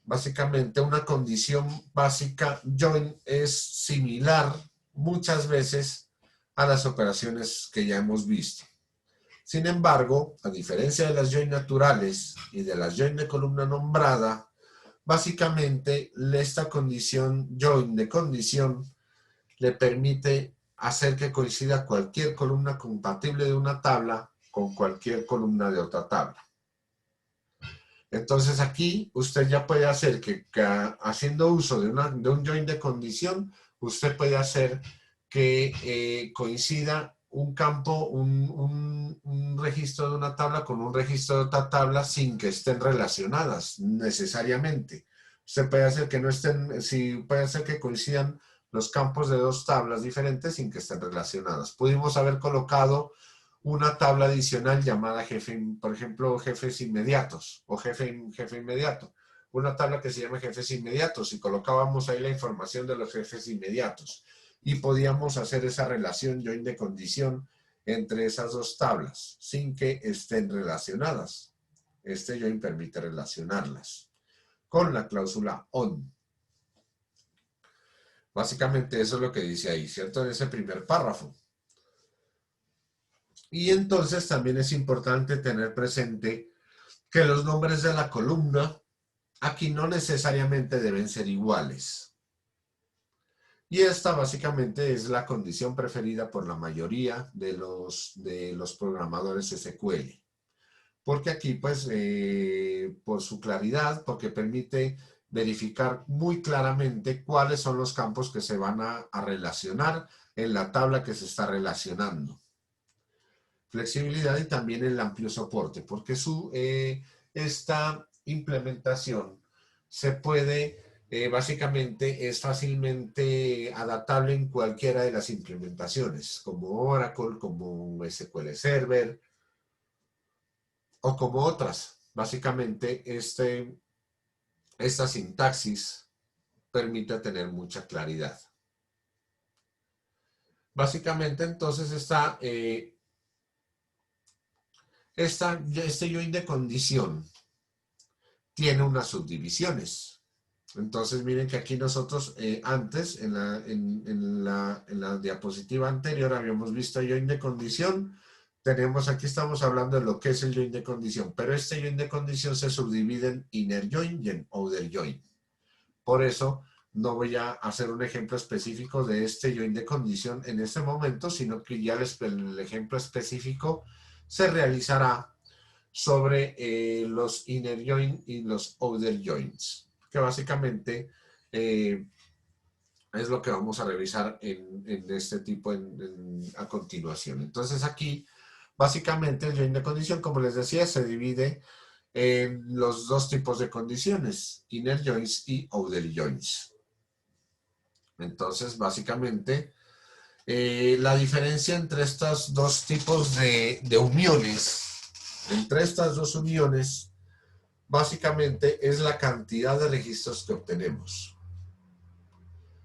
básicamente una condición básica join es similar muchas veces a las operaciones que ya hemos visto. Sin embargo, a diferencia de las join naturales y de las join de columna nombrada, básicamente esta condición join de condición le permite hacer que coincida cualquier columna compatible de una tabla con cualquier columna de otra tabla. Entonces aquí usted ya puede hacer que haciendo uso de un join de condición, usted puede hacer que coincida un campo, un registro de una tabla con un registro de otra tabla sin que estén relacionadas necesariamente. Usted puede hacer que no estén, sí, puede hacer que coincidan los campos de dos tablas diferentes sin que estén relacionadas. Pudimos haber colocado una tabla adicional llamada jefe, por ejemplo, jefes inmediatos o jefe inmediato. Una tabla que se llama jefes inmediatos y colocábamos ahí la información de los jefes inmediatos. Y podíamos hacer esa relación join de condición entre esas dos tablas sin que estén relacionadas. Este join permite relacionarlas con la cláusula on. Básicamente eso es lo que dice ahí, ¿cierto? En ese primer párrafo. Y entonces también es importante tener presente que los nombres de la columna aquí no necesariamente deben ser iguales. Y esta básicamente es la condición preferida por la mayoría de los programadores SQL. Porque aquí, pues, por su claridad, porque permite verificar muy claramente cuáles son los campos que se van a relacionar en la tabla que se está relacionando. Flexibilidad y también el amplio soporte, porque esta implementación se puede, básicamente es fácilmente adaptable en cualquiera de las implementaciones, como Oracle, como SQL Server o como otras. Básicamente esta sintaxis permite tener mucha claridad. Básicamente entonces este join de condición tiene unas subdivisiones. Entonces miren que aquí nosotros antes en la diapositiva anterior habíamos visto join de condición. Aquí estamos hablando de lo que es el join de condición, pero este join de condición se subdivide en inner join y en outer join. Por eso no voy a hacer un ejemplo específico de este join de condición en este momento, sino que ya el ejemplo específico se realizará sobre los inner join y los outer joins, que básicamente es lo que vamos a revisar en este tipo a continuación. Entonces aquí, básicamente el join de condición, como les decía, se divide en los dos tipos de condiciones, inner joins y outer joins. Entonces, básicamente, la diferencia entre estos dos tipos de uniones, entre estas dos uniones, básicamente es la cantidad de registros que obtenemos.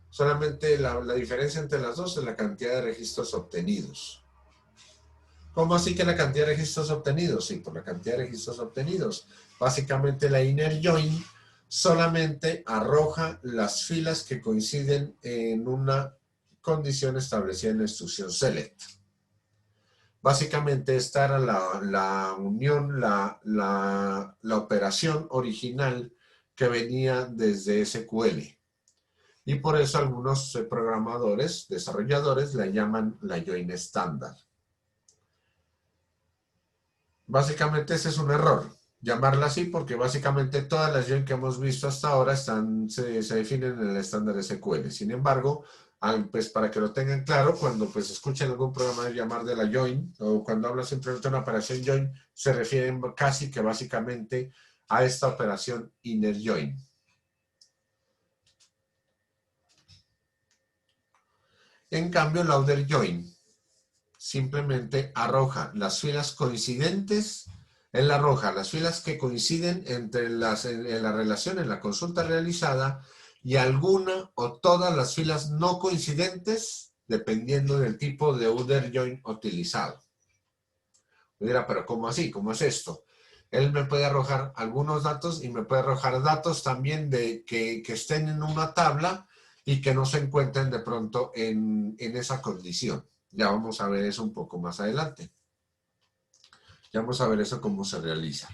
Solamente la diferencia entre las dos es la cantidad de registros obtenidos. ¿Cómo así que la cantidad de registros obtenidos? Sí, por la cantidad de registros obtenidos. Básicamente la inner join solamente arroja las filas que coinciden en una condición establecida en la instrucción select. Básicamente esta era la unión, la operación original que venía desde SQL. Y por eso algunos programadores, desarrolladores, la llaman la join estándar. Básicamente ese es un error, llamarla así, porque básicamente todas las join que hemos visto hasta ahora se definen en el estándar SQL. Sin embargo, pues para que lo tengan claro, cuando pues escuchen algún programa llamar de la join, o cuando habla simplemente de una operación join, se refieren casi que básicamente a esta operación inner join. En cambio, la outer join simplemente arroja las filas coincidentes, él arroja las filas que coinciden en la relación, en la consulta realizada, y alguna o todas las filas no coincidentes, dependiendo del tipo de outer join utilizado. Me dirá, pero ¿cómo así? ¿Cómo es esto? Él me puede arrojar algunos datos y me puede arrojar datos también que estén en una tabla y que no se encuentren de pronto en esa condición. Ya vamos a ver eso un poco más adelante. Ya vamos a ver eso cómo se realiza.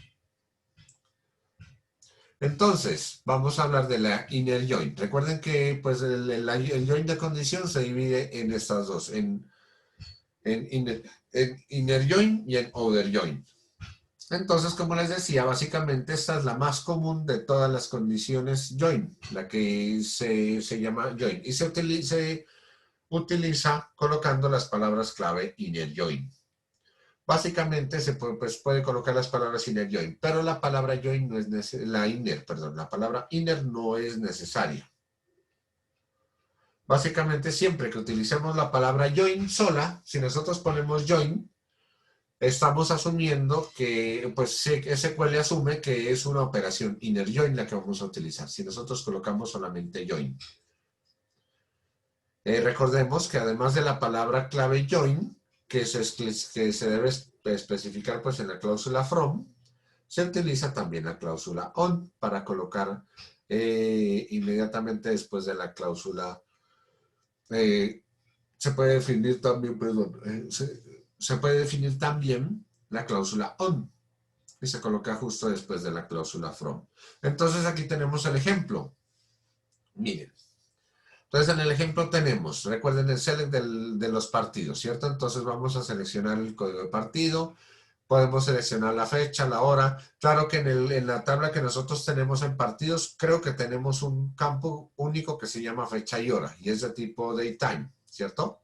Entonces, vamos a hablar de la inner join. Recuerden que pues, el join de condición se divide en estas dos, en inner join y en outer join. Entonces, como les decía, básicamente esta es la más común de todas las condiciones join, la que se llama join. Y utiliza colocando las palabras clave inner join. Básicamente se puede colocar las palabras inner join, pero la palabra join no es la palabra inner no es necesaria. Básicamente siempre que utilicemos la palabra join sola, si nosotros ponemos join, estamos asumiendo que pues SQL asume que es una operación inner join la que vamos a utilizar. Si nosotros colocamos solamente join. Recordemos que además de la palabra clave join, que se debe especificar pues en la cláusula from, se utiliza también la cláusula on para colocar inmediatamente después de la cláusula. Se puede definir también, se puede definir también la cláusula on y se coloca justo después de la cláusula from. Entonces aquí tenemos el ejemplo. Miren. Entonces en el ejemplo tenemos, recuerden el select de los partidos, ¿cierto? Entonces vamos a seleccionar el código de partido, podemos seleccionar la fecha, la hora. Claro que en la tabla que nosotros tenemos en partidos, creo que tenemos un campo único que se llama fecha y hora, y es de tipo datetime, ¿cierto?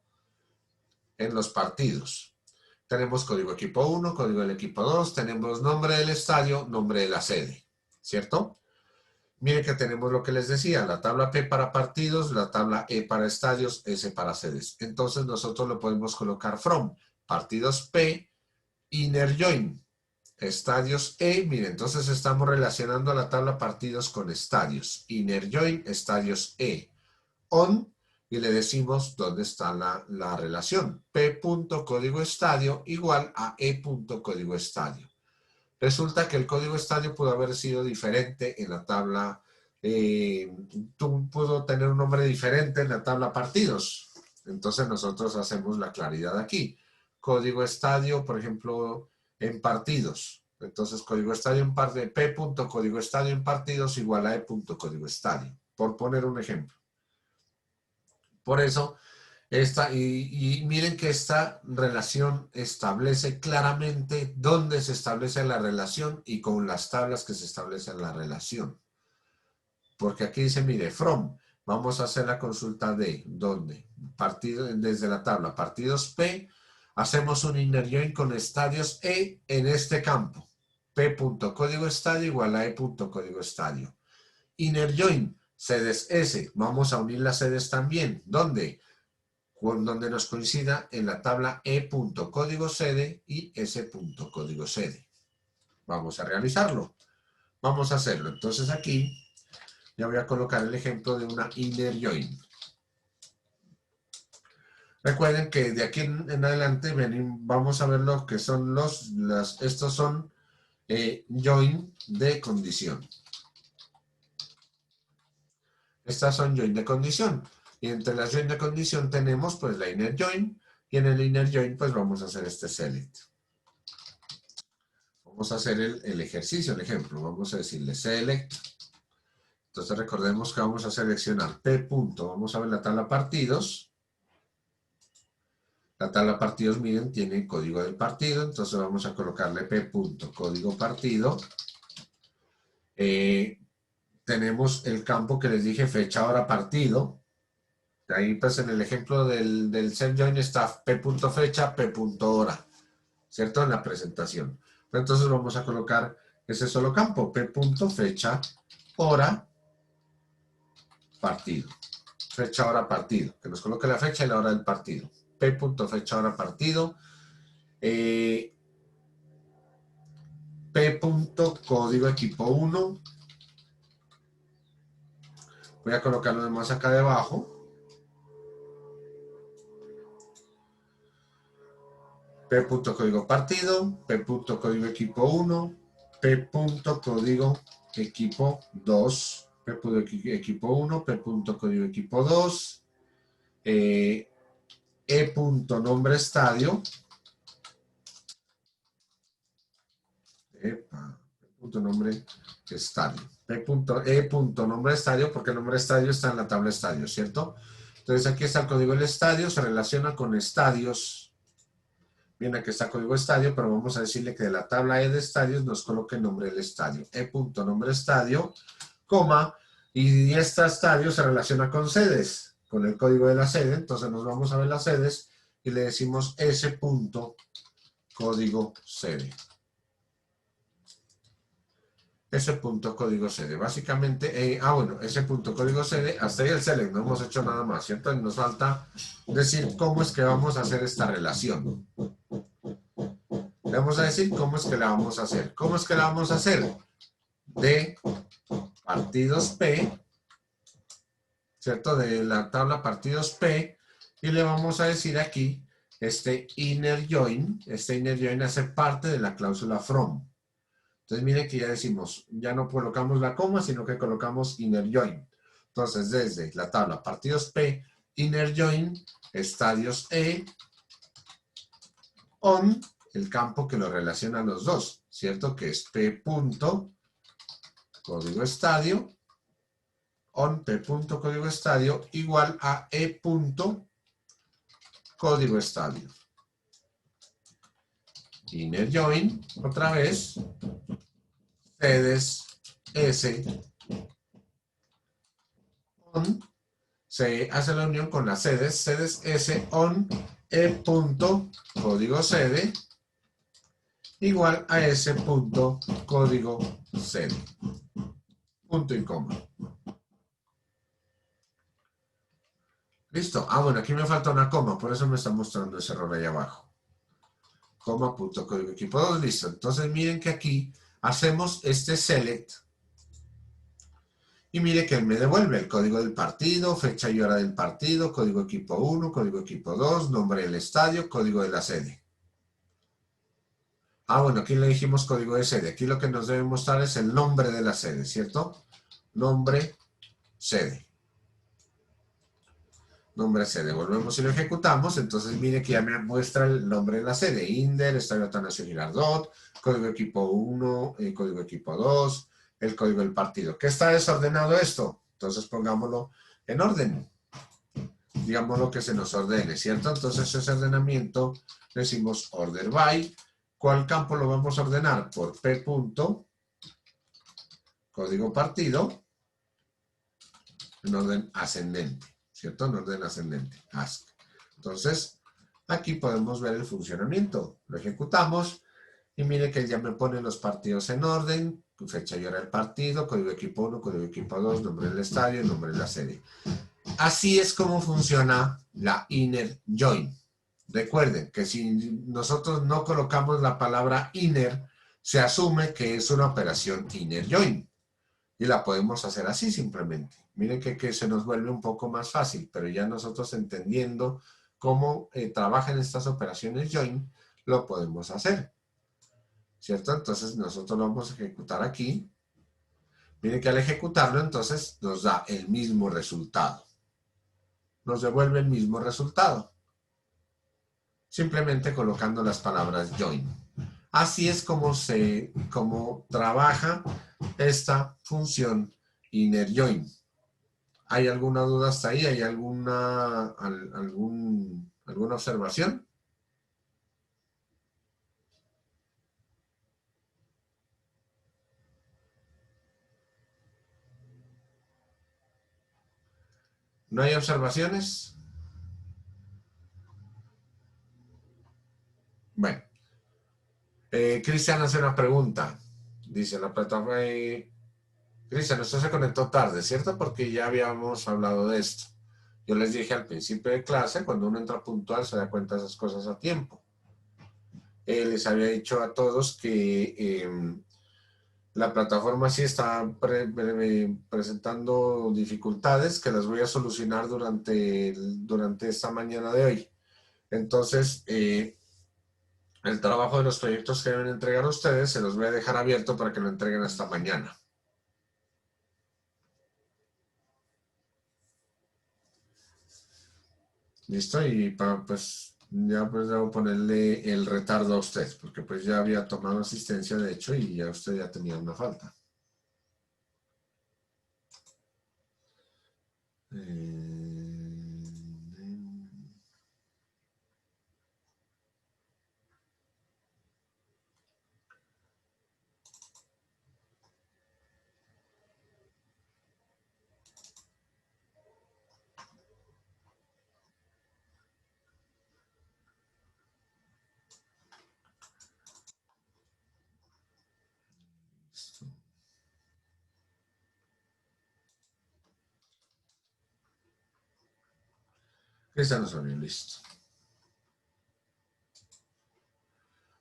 En los partidos. Tenemos código equipo 1, código del equipo 2, tenemos nombre del estadio, nombre de la sede, ¿cierto? Miren que tenemos lo que les decía, la tabla P para partidos, la tabla E para estadios, S para sedes. Entonces nosotros lo podemos colocar from, partidos P, inner join, estadios E. Miren, entonces estamos relacionando la tabla partidos con estadios. Inner join, estadios E. On, y le decimos dónde está la relación. P.código estadio igual a E.código estadio. Resulta que el código estadio pudo haber sido diferente en la tabla, pudo tener un nombre diferente en la tabla partidos. Entonces nosotros hacemos la claridad aquí. Código estadio, por ejemplo, en partidos. Entonces código estadio en partidos, P.código estadio en partidos igual a E.código estadio. Por poner un ejemplo. Por eso, y miren que esta relación establece claramente dónde se establece la relación y con las tablas que se establece la relación. Porque aquí dice, mire, from, vamos a hacer la consulta de dónde. Desde la tabla partidos P, hacemos un inner join con estadios E en este campo. P.código estadio igual a E.código estadio. Inner join, sedes S, vamos a unir las sedes también. ¿Dónde? Donde nos coincida en la tabla E.código sede y S.código sede. Vamos a realizarlo. Vamos a hacerlo. Entonces aquí ya voy a colocar el ejemplo de una inner join. Recuerden que de aquí en adelante vamos a ver lo que son estos son join de condición. Estas son join de condición. Y entre las join de condición tenemos pues la inner join. Y en el inner join pues vamos a hacer este select. Vamos a hacer el ejercicio, el ejemplo. Vamos a decirle select. Entonces recordemos que vamos a seleccionar P. Vamos a ver la tabla partidos. La tabla partidos, miren, tiene código del partido. Entonces vamos a colocarle P. Código partido. Tenemos el campo que les dije, fecha, hora, partido. Ahí pues en el ejemplo del set join está P.fecha, P.hora, ¿cierto? En la presentación. Entonces vamos a colocar ese solo campo, P.fecha, hora, partido. Fecha, hora, partido. Que nos coloque la fecha y la hora del partido. P.fecha, hora, partido. P.código equipo 1. Voy a colocarlo más acá debajo. P.código partido, P.código equipo 1, P.código equipo 2, P.equipo 1, P.código equipo 2, E.nombre estadio, P.nombre estadio, E.nombre estadio, porque el nombre estadio está en la tabla estadio, ¿cierto? Entonces aquí está el código del estadio, se relaciona con estadios. Bien, aquí está código estadio, pero vamos a decirle que de la tabla E de estadios nos coloque el nombre del estadio. E.nombre estadio, coma, y este estadio se relaciona con sedes. con el código de la sede, entonces nos vamos a ver las sedes y le decimos s.código sede. S.código sede. Básicamente, bueno, S.código sede, hasta ahí el select, no hemos hecho nada más, ¿cierto? Y nos falta decir cómo es que vamos a hacer esta relación. Le vamos a decir cómo es que la vamos a hacer. ¿Cómo es que la vamos a hacer? De partidos P, ¿cierto? De la tabla partidos P, y le vamos a decir aquí, este inner join hace parte de la cláusula from. Entonces miren que ya decimos, ya no colocamos la coma, sino que colocamos inner join. Entonces desde la tabla partidos P, inner join, estadios E, on, el campo que lo relaciona a los dos, ¿cierto? Que es P punto, código estadio, on P punto, código estadio, igual a E punto, código estadio. Inner join, otra vez, sedes S, on, se hace la unión con las sedes S on E punto, código sede, igual a S punto, código sede. Punto y coma. Listo. Bueno, aquí me falta una coma, por eso me está mostrando ese error ahí abajo. Coma, punto, código equipo 2, listo. Entonces miren que aquí hacemos este select y mire que él me devuelve el código del partido, fecha y hora del partido, código equipo 1, código equipo 2, nombre del estadio, código de la sede. Bueno, aquí le dijimos código de sede. Aquí lo que nos debe mostrar es el nombre de la sede, ¿cierto? Nombre, sede. Nombre sede. Volvemos y lo ejecutamos. Entonces mire que ya me muestra el nombre de la sede. Inder, Estadio Atanasio Girardot, código equipo 1, código equipo 2, el código del partido. ¿Qué está desordenado esto? Entonces pongámoslo en orden. Digámoslo que se nos ordene, ¿cierto? Entonces ese ordenamiento decimos order by. ¿Cuál campo lo vamos a ordenar? Por P punto, código partido, en orden ascendente, ¿cierto? En orden ascendente, ask. Entonces, aquí podemos ver el funcionamiento. Lo ejecutamos y mire que ya me pone los partidos en orden, fecha y hora del partido, código equipo 1, código equipo 2, nombre del estadio, nombre de la serie. Así es como funciona la inner join. Recuerden que si nosotros no colocamos la palabra inner, se asume que es una operación inner join. Y la podemos hacer así simplemente. Miren que se nos vuelve un poco más fácil, pero ya nosotros entendiendo cómo trabajan estas operaciones join, lo podemos hacer. ¿Cierto? Entonces nosotros lo vamos a ejecutar aquí. Miren que al ejecutarlo, entonces nos da el mismo resultado. Nos devuelve el mismo resultado. Simplemente colocando las palabras join. Así es como trabaja esta función inner join. ¿Hay alguna duda hasta ahí? ¿Hay alguna observación? ¿No hay observaciones? Bueno. Cristian hace una pregunta. Dice la plataforma... Cristian, usted se conectó tarde, ¿cierto? Porque ya habíamos hablado de esto. Yo les dije al principio de clase, cuando uno entra puntual se da cuenta de esas cosas a tiempo. Les había dicho a todos que la plataforma sí está presentando dificultades que las voy a solucionar durante esta mañana de hoy. Entonces, el trabajo de los proyectos que deben entregar ustedes se los voy a dejar abierto para que lo entreguen hasta mañana. ¿Listo? Y pues ya pues debo ponerle el retardo a usted, porque pues ya había tomado asistencia de hecho y ya usted ya tenía una falta. Esa no salió, listo.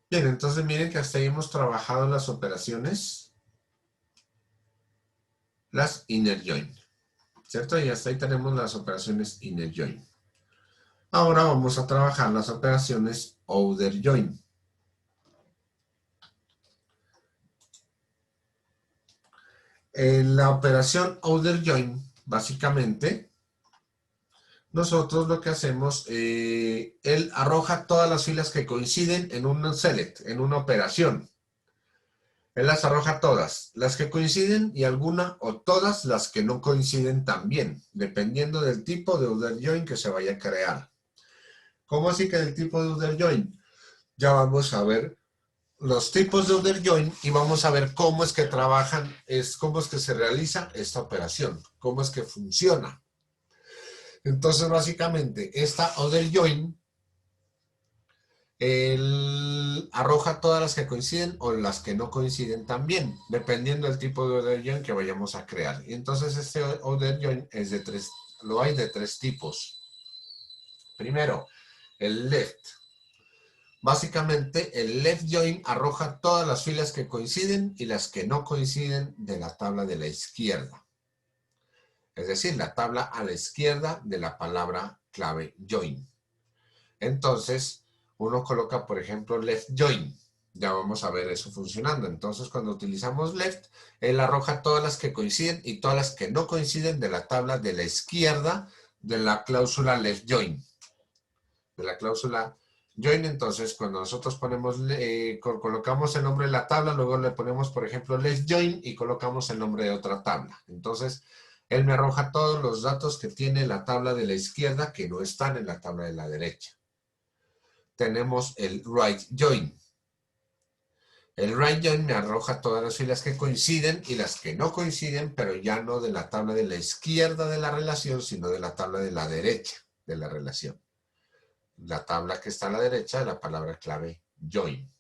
Bien, entonces miren que hasta ahí hemos trabajado las operaciones, las inner join, ¿cierto? Y hasta ahí tenemos las operaciones inner join. Ahora vamos a trabajar las operaciones outer join. En la operación outer join, básicamente, nosotros lo que hacemos, él arroja todas las filas que coinciden en un select, en una operación. Él las arroja todas, las que coinciden y alguna o todas las que no coinciden también, dependiendo del tipo de outer join que se vaya a crear. ¿Cómo así que del tipo de outer join? Ya vamos a ver los tipos de outer join y vamos a ver cómo es que trabajan, cómo es que se realiza esta operación, cómo es que funciona. Entonces, básicamente, esta outer join, él arroja todas las que coinciden o las que no coinciden también, dependiendo del tipo de outer join que vayamos a crear. Y entonces, este outer join es de lo hay de tres tipos. Primero, el left. Básicamente, el left join arroja todas las filas que coinciden y las que no coinciden de la tabla de la izquierda. Es decir, la tabla a la izquierda de la palabra clave join. Entonces, uno coloca, por ejemplo, left join. Ya vamos a ver eso funcionando. Entonces, cuando utilizamos left, él arroja todas las que coinciden y todas las que no coinciden de la tabla de la izquierda de la cláusula left join. De la cláusula join, entonces, cuando nosotros ponemos, colocamos el nombre de la tabla, luego le ponemos, por ejemplo, left join y colocamos el nombre de otra tabla. Entonces, él me arroja todos los datos que tiene la tabla de la izquierda que no están en la tabla de la derecha. Tenemos el right join. El right join me arroja todas las filas que coinciden y las que no coinciden, pero ya no de la tabla de la izquierda de la relación, sino de la tabla de la derecha de la relación. La tabla que está a la derecha de la palabra clave join.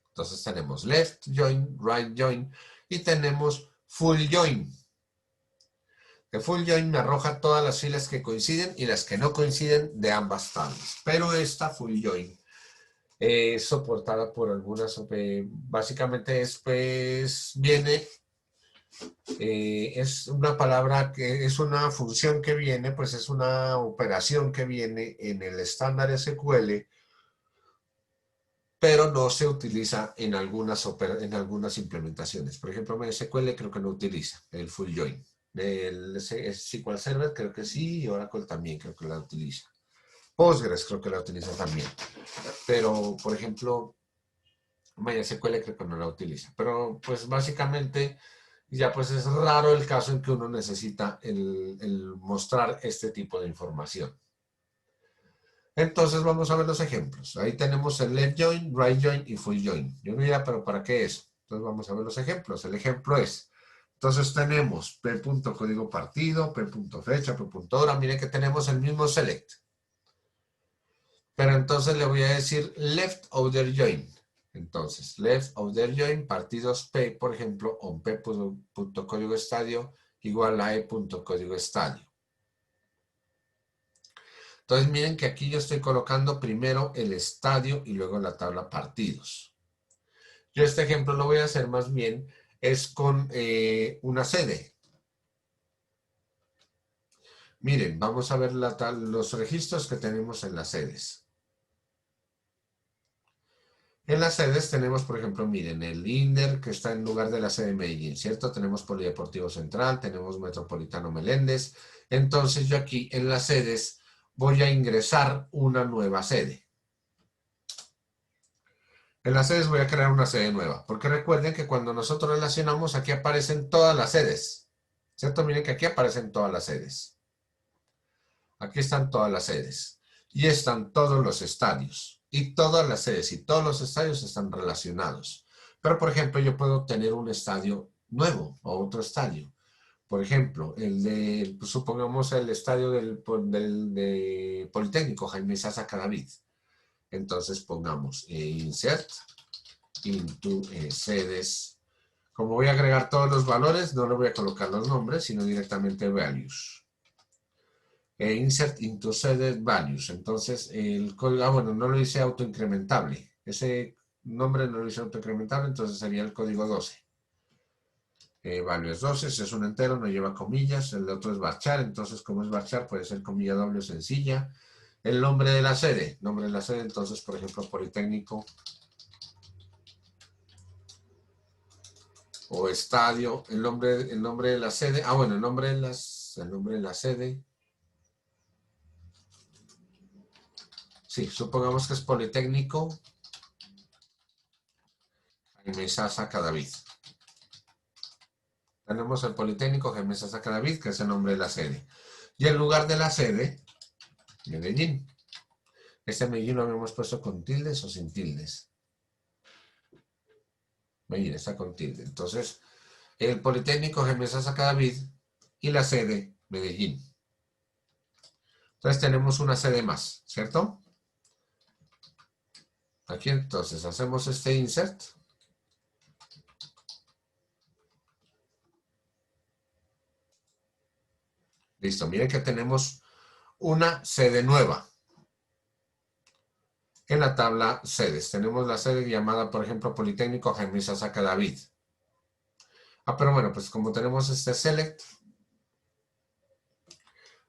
Entonces tenemos left join, right join y tenemos full join. El full join me arroja todas las filas que coinciden y las que no coinciden de ambas tablas. Pero esta full join es soportada por algunas, básicamente es, pues, viene, es una palabra que es una función que viene, pues es una operación que viene en el estándar SQL, pero no se utiliza en algunas implementaciones. Por ejemplo, MySQL creo que no utiliza el full join. El SQL Server creo que sí, y Oracle también creo que la utiliza. Postgres creo que la utiliza también. Pero, por ejemplo, MySQL creo que no la utiliza. Pero, pues, básicamente, ya pues es raro el caso en que uno necesita el mostrar este tipo de información. Entonces, vamos a ver los ejemplos. Ahí tenemos el left join, right join y full join. Yo no diría, pero ¿para qué es? Entonces, vamos a ver los ejemplos. El ejemplo es... Entonces tenemos p.código partido, p.fecha, p.hora. Miren que tenemos el mismo select. Pero entonces le voy a decir left outer join. Entonces, left outer join partidos p, por ejemplo, on p.código estadio igual a e.código estadio. Entonces miren que aquí yo estoy colocando primero el estadio y luego la tabla partidos. Yo este ejemplo lo voy a hacer más bien es con una sede. Miren, vamos a ver los registros que tenemos en las sedes. En las sedes tenemos, por ejemplo, miren, el INDER que está en lugar de la sede de Medellín, ¿cierto? Tenemos Polideportivo Central, tenemos Metropolitano Meléndez. Entonces yo aquí en las sedes voy a ingresar una nueva sede. En las sedes voy a crear una sede nueva, porque recuerden que cuando nosotros relacionamos, aquí aparecen todas las sedes, ¿cierto? Miren que aquí aparecen todas las sedes. Aquí están todas las sedes. Y están todos los estadios. Y todas las sedes y todos los estadios están relacionados. Pero, por ejemplo, yo puedo tener un estadio nuevo o otro estadio. Por ejemplo, pues, supongamos el estadio del Politécnico, Jaime Sasa Cadavid. Entonces pongamos insert into sedes. Como voy a agregar todos los valores, no le voy a colocar los nombres, sino directamente values. insert into seeded values. Entonces, el código, bueno, no lo hice autoincrementable. Ese nombre no lo hice autoincrementable, entonces sería el código 12. Value es 12, ese es un entero, no lleva comillas. El otro es varchar, entonces como es varchar puede ser comilla doble o sencilla. El nombre de la sede, entonces por ejemplo Politécnico o estadio, el nombre de la sede, bueno, el nombre de la sede, sí, supongamos que es Politécnico Jaime Sasa Cadavid. Tenemos el Politécnico Jaime Sasa Cadavid, que es el nombre de la sede. Y el lugar de la sede, Medellín. Este Medellín lo habíamos puesto con tildes o sin tildes. Medellín está con tilde. Entonces, el Politécnico Jaime Sasa Cadavid y la sede, Medellín. Entonces tenemos una sede más, ¿cierto? Aquí entonces hacemos este insert. Listo, miren que tenemos una sede nueva. En la tabla sedes tenemos la sede llamada, por ejemplo, Politécnico Jaime Sasa Cadavid. Pero bueno, pues como tenemos este select.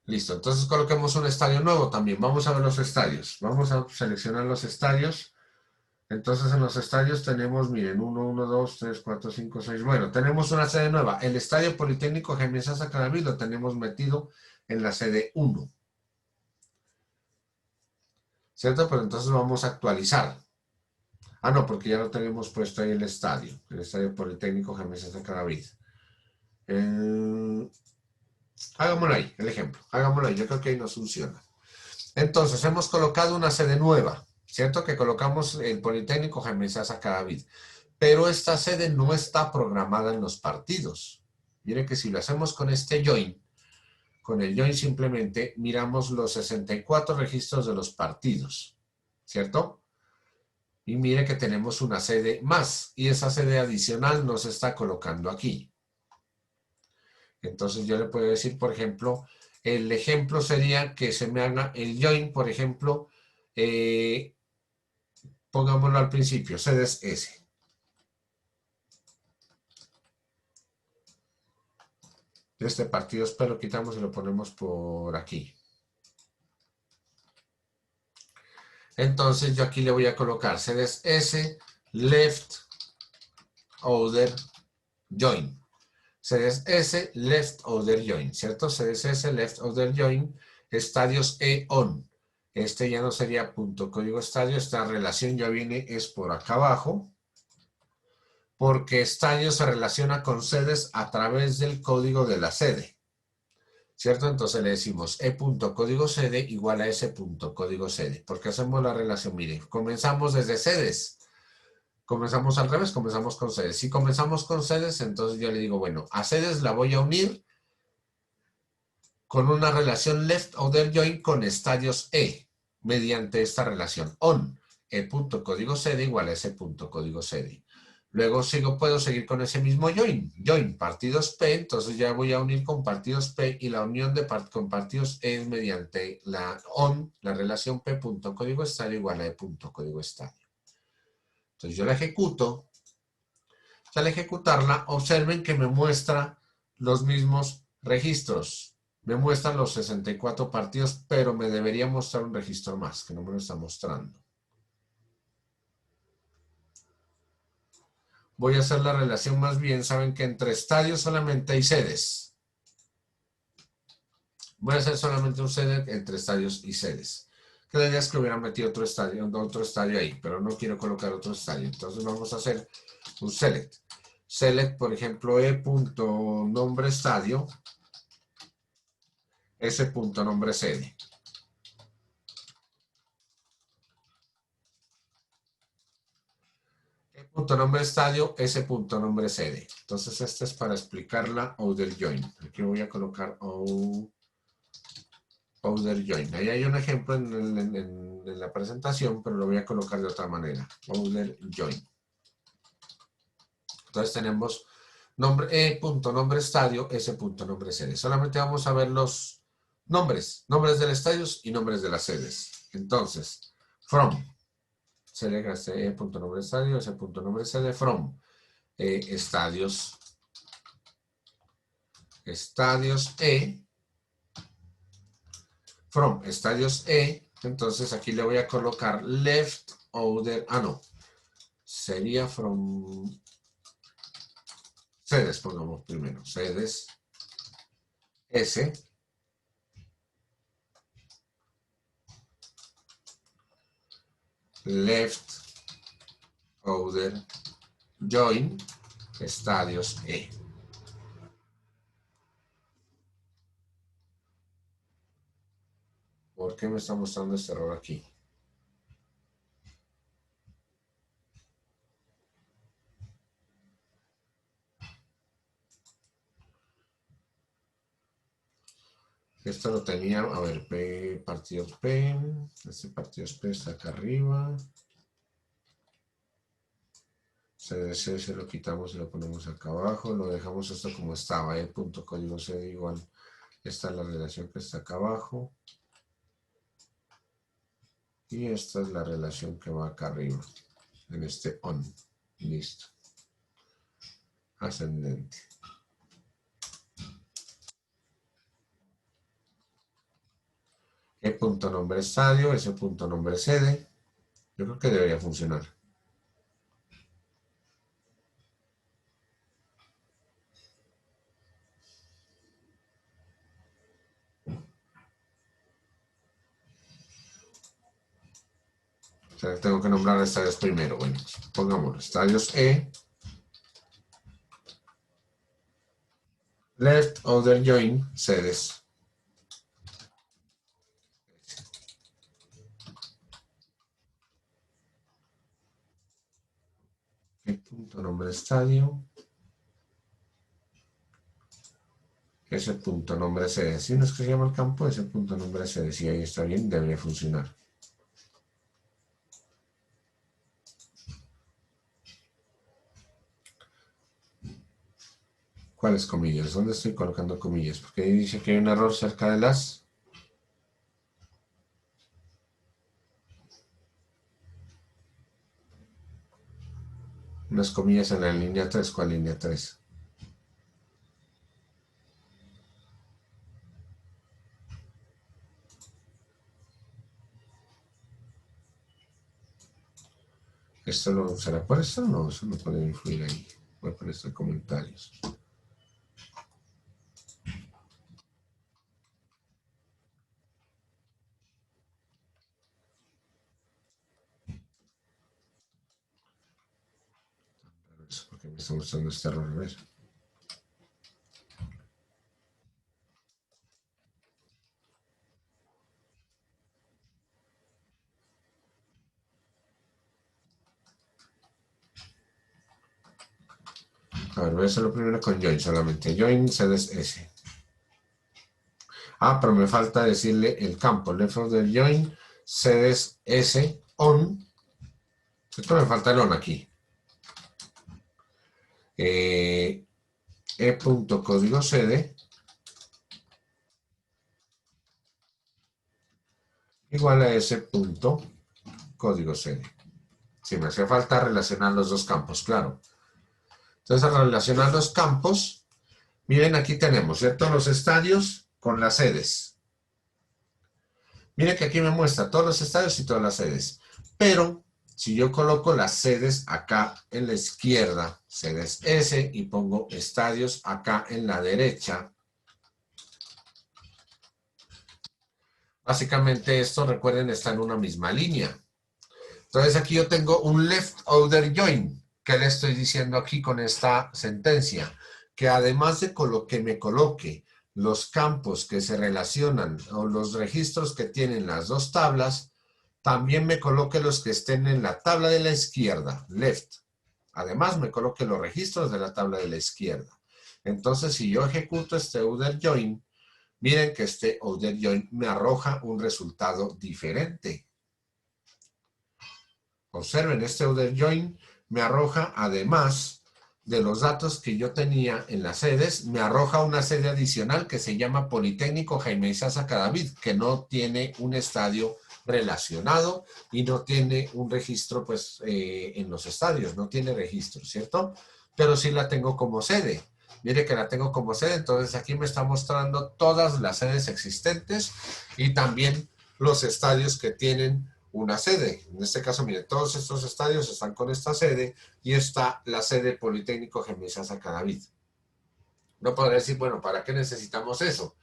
Listo, entonces coloquemos un estadio nuevo también. Vamos a ver los estadios. Vamos a seleccionar los estadios. Entonces en los estadios tenemos, miren, 1, 1, 2, 3, 4, 5, 6. Bueno, tenemos una sede nueva. El Estadio Politécnico Jaime Sasa Cadavid lo tenemos metido en la sede 1. ¿Cierto? Pero entonces vamos a actualizar. No, porque ya lo tenemos puesto ahí el Estadio Politécnico Jaime Sasa Cadavid. Hagámoslo ahí, el ejemplo. Hagámoslo ahí, yo creo que ahí nos funciona. Entonces hemos colocado una sede nueva. ¿Cierto? Que colocamos el Politécnico Jaime Sasa Cadavid. Pero esta sede no está programada en los partidos. Miren que si lo hacemos con este join, con el join simplemente miramos los 64 registros de los partidos. ¿Cierto? Y mire que tenemos una sede más. Y esa sede adicional nos está colocando aquí. Entonces yo le puedo decir, por ejemplo, el ejemplo sería que se me haga el join, por ejemplo, pongámoslo al principio, sedes S. Este partido lo quitamos y lo ponemos por aquí. Entonces yo aquí le voy a colocar sedes S, left, order, join. Sedes S, left, order, join, ¿cierto? Sedes S, left, order, join, estadios E, on. Este ya no sería punto código estadio, esta relación ya viene, es por acá abajo, porque estadio se relaciona con sedes a través del código de la sede, ¿cierto? Entonces le decimos e.código sede igual a s.código sede, porque hacemos la relación, mire, comenzamos desde sedes, comenzamos al revés, comenzamos con sedes. Si comenzamos con sedes, entonces yo le digo, bueno, a sedes la voy a unir con una relación left order join con estadios E, mediante esta relación on, e.código sede igual a s.código sede. Luego puedo seguir con ese mismo join, partidos P, entonces ya voy a unir con partidos P y la unión con partidos E es mediante la relación P.código estadio igual a e.código estadio. Entonces yo la ejecuto, al ejecutarla, observen que me muestra los mismos registros. Me muestran los 64 partidos, pero me debería mostrar un registro más, que no me lo está mostrando. Voy a hacer la relación más bien, saben que entre estadios solamente hay sedes. Voy a hacer solamente un sede entre estadios y sedes. Que la idea es que hubiera metido otro estadio ahí, pero no quiero colocar otro estadio. Entonces vamos a hacer un select. Select, por ejemplo, e.nombre estadio. S.nombre sede. E.nombre estadio, S.nombre sede. Entonces este es para explicar la order join. Aquí voy a colocar order join. Ahí hay un ejemplo en la presentación, pero lo voy a colocar de otra manera. Order join. Entonces tenemos nombre E.nombre estadio, S.nombre sede. Solamente vamos a ver los nombres del estadios y nombres de las sedes. Entonces, from, selecta ese punto nombre estadio, ese punto nombre sede, from, estadios from estadios entonces aquí le voy a colocar left order, no, sería from sedes, pongamos primero, sedes S, left order join estadios ¿Por qué me está mostrando este error aquí? Esto lo tenía, a ver, P, partidos P, este partidos P está acá arriba. CDC se lo quitamos y lo ponemos acá abajo, lo dejamos esto como estaba, el punto código CD igual. Esta es la relación que está acá abajo. Y esta es la relación que va acá arriba, en este on. Listo. Ascendente. ¿Qué punto nombre estadio? Ese punto nombre sede. Yo creo que debería funcionar. O sea, tengo que nombrar estadios primero. Bueno, pongamos estadios left order join sedes. ¿Qué punto nombre estadio? Ese punto nombre sede. Si no es que se llama el campo, ese punto nombre sede. Si ahí está bien, debería funcionar. ¿Cuáles comillas? ¿Dónde estoy colocando comillas? Porque ahí dice que hay un error cerca de las. Unas comillas en la línea 3. ¿Cuál línea 3? ¿Esto no será por eso? No, eso no puede influir ahí. Voy a poner esto en comentarios. Porque me está mostrando este error. A ver. A ver, voy a hacerlo primero con join solamente. Join sedes S. Pero me falta decirle el campo. Left order join sedes S on. Esto me falta el on aquí. Código sede igual a ese punto código sede. Si me hace falta relacionar los dos campos, claro. Entonces, al relacionar los campos, miren, aquí tenemos, ¿cierto? Los estadios con las sedes. Miren que aquí me muestra todos los estadios y todas las sedes. Pero, si yo coloco las sedes acá en la izquierda, sedes S, y pongo estadios acá en la derecha, básicamente esto, recuerden, está en una misma línea. Entonces aquí yo tengo un left order join. ¿Qué le estoy diciendo aquí con esta sentencia? Que además de que me coloque los campos que se relacionan o los registros que tienen las dos tablas, también me coloque los que estén en la tabla de la izquierda, left. Además me coloque los registros de la tabla de la izquierda. Entonces si yo ejecuto este order join, miren que este order join me arroja un resultado diferente. Observen, este order join me arroja además de los datos que yo tenía en las sedes, me arroja una sede adicional que se llama Politécnico Jaime Isaza Cadavid, que no tiene un estadio relacionado y no tiene un registro pues en los estadios, no tiene registro, ¿cierto? Pero sí la tengo como sede. Mire que la tengo como sede, entonces aquí me está mostrando todas las sedes existentes y también los estadios que tienen una sede. En este caso, mire, todos estos estadios están con esta sede y está la sede Politécnico Jaime Isaza Cadavid. No podré decir, bueno, ¿para qué necesitamos eso?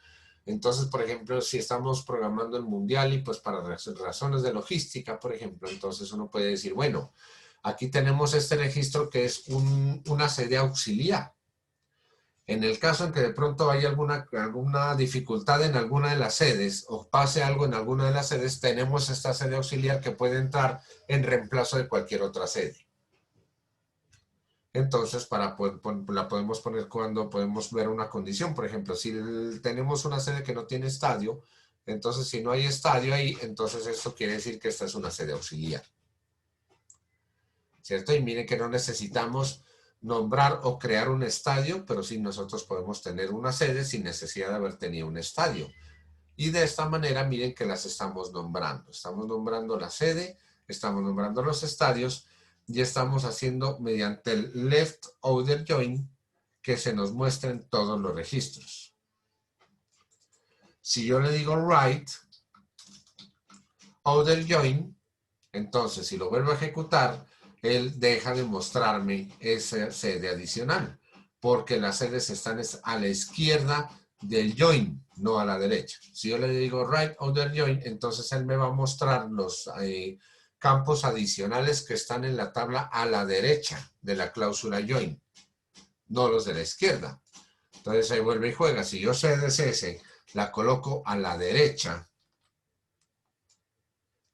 Entonces, por ejemplo, si estamos programando el mundial y pues para razones de logística, por ejemplo, entonces uno puede decir, bueno, aquí tenemos este registro que es una sede auxiliar. En el caso en que de pronto haya alguna dificultad en alguna de las sedes o pase algo en alguna de las sedes, tenemos esta sede auxiliar que puede entrar en reemplazo de cualquier otra sede. Entonces, la podemos poner cuando podemos ver una condición. Por ejemplo, si tenemos una sede que no tiene estadio, entonces si no hay estadio ahí, entonces esto quiere decir que esta es una sede auxiliar. ¿Cierto? Y miren que no necesitamos nombrar o crear un estadio, pero sí nosotros podemos tener una sede sin necesidad de haber tenido un estadio. Y de esta manera, miren que las estamos nombrando. Estamos nombrando la sede, estamos nombrando los estadios y estamos haciendo mediante el left order join que se nos muestren todos los registros. Si yo le digo right order join, entonces si lo vuelvo a ejecutar, él deja de mostrarme esa sede adicional, porque las sedes están a la izquierda del join, no a la derecha. Si yo le digo right order join, entonces él me va a mostrar los campos adicionales que están en la tabla a la derecha de la cláusula join, no los de la izquierda. Entonces ahí vuelve y juega. Si yo CSS la coloco a la derecha,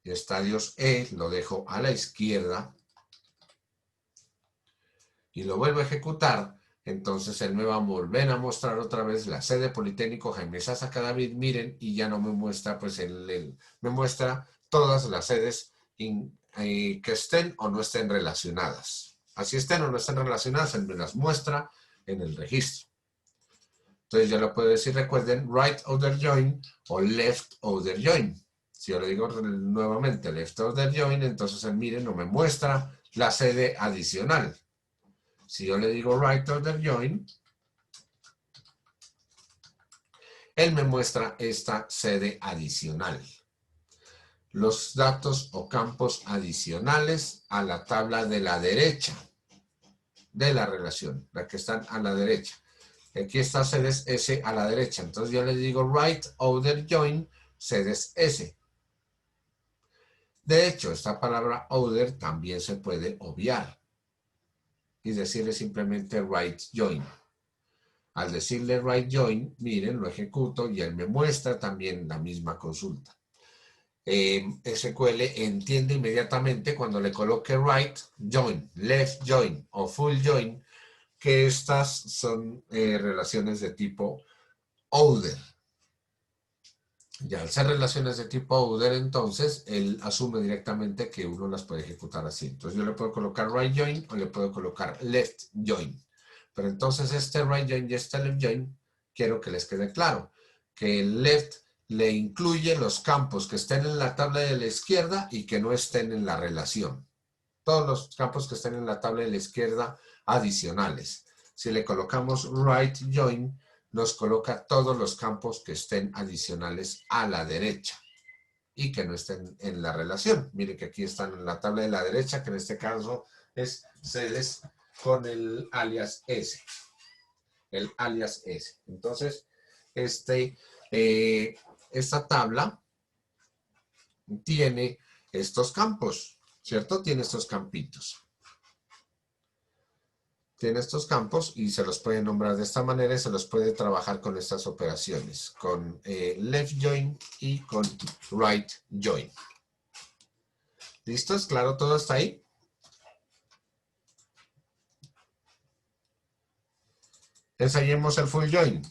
y estadios E lo dejo a la izquierda, y lo vuelvo a ejecutar, entonces él me va a volver a mostrar otra vez la sede Politécnico Jaime Isaza Cadavid, miren, y ya no me muestra, pues me muestra todas las sedes que estén o no estén relacionadas. Así estén o no estén relacionadas, él me las muestra en el registro. Entonces ya lo puedo decir, recuerden, right order join o left order join. Si yo le digo nuevamente left order join, entonces él, miren, no me muestra la sede adicional. Si yo le digo right order join, él me muestra esta sede adicional. Los datos o campos adicionales a la tabla de la derecha de la relación, la que están a la derecha. Aquí está sedes S a la derecha. Entonces yo le digo right order join sedes S. De hecho, esta palabra order también se puede obviar y decirle simplemente right join. Al decirle right join, miren, lo ejecuto y él me muestra también la misma consulta. SQL entiende inmediatamente cuando le coloque right join, left join o full join, que estas son relaciones de tipo order. Ya al ser relaciones de tipo order, entonces él asume directamente que uno las puede ejecutar así. Entonces yo le puedo colocar right join o le puedo colocar left join. Pero entonces este right join y este left join, quiero que les quede claro que el left le incluye los campos que estén en la tabla de la izquierda y que no estén en la relación. Todos los campos que estén en la tabla de la izquierda adicionales. Si le colocamos right join, nos coloca todos los campos que estén adicionales a la derecha y que no estén en la relación. Miren que aquí están en la tabla de la derecha, que en este caso es sedes con el alias S. El alias S. Entonces, esta tabla tiene estos campos, ¿cierto? Tiene estos campitos. Tiene estos campos y se los puede nombrar de esta manera y se los puede trabajar con estas operaciones, con left join y con right join. ¿Listos? ¿Claro todo hasta ahí? Ensayemos el full join.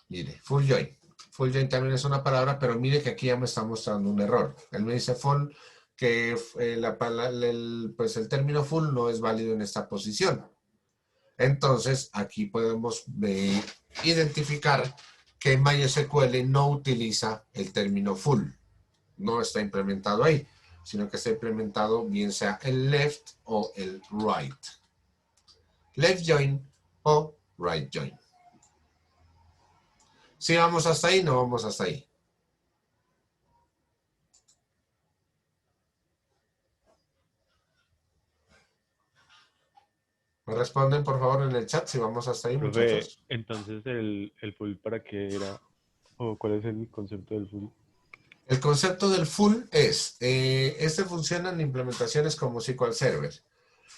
Mire, full join. Full join también es una palabra, pero mire que aquí ya me está mostrando un error. Él me dice full, que pues el término full no es válido en esta posición. Entonces, aquí podemos identificar que MySQL no utiliza el término full. No está implementado ahí, sino que está implementado bien sea el left o el right. Left join o right join. Si vamos hasta ahí, no vamos hasta ahí. ¿Me responden, por favor, en el chat si vamos hasta ahí, Profe, muchachos? entonces el full ¿para qué era? ¿O cuál es el concepto del full? El concepto del full es, este funciona en implementaciones como SQL Server.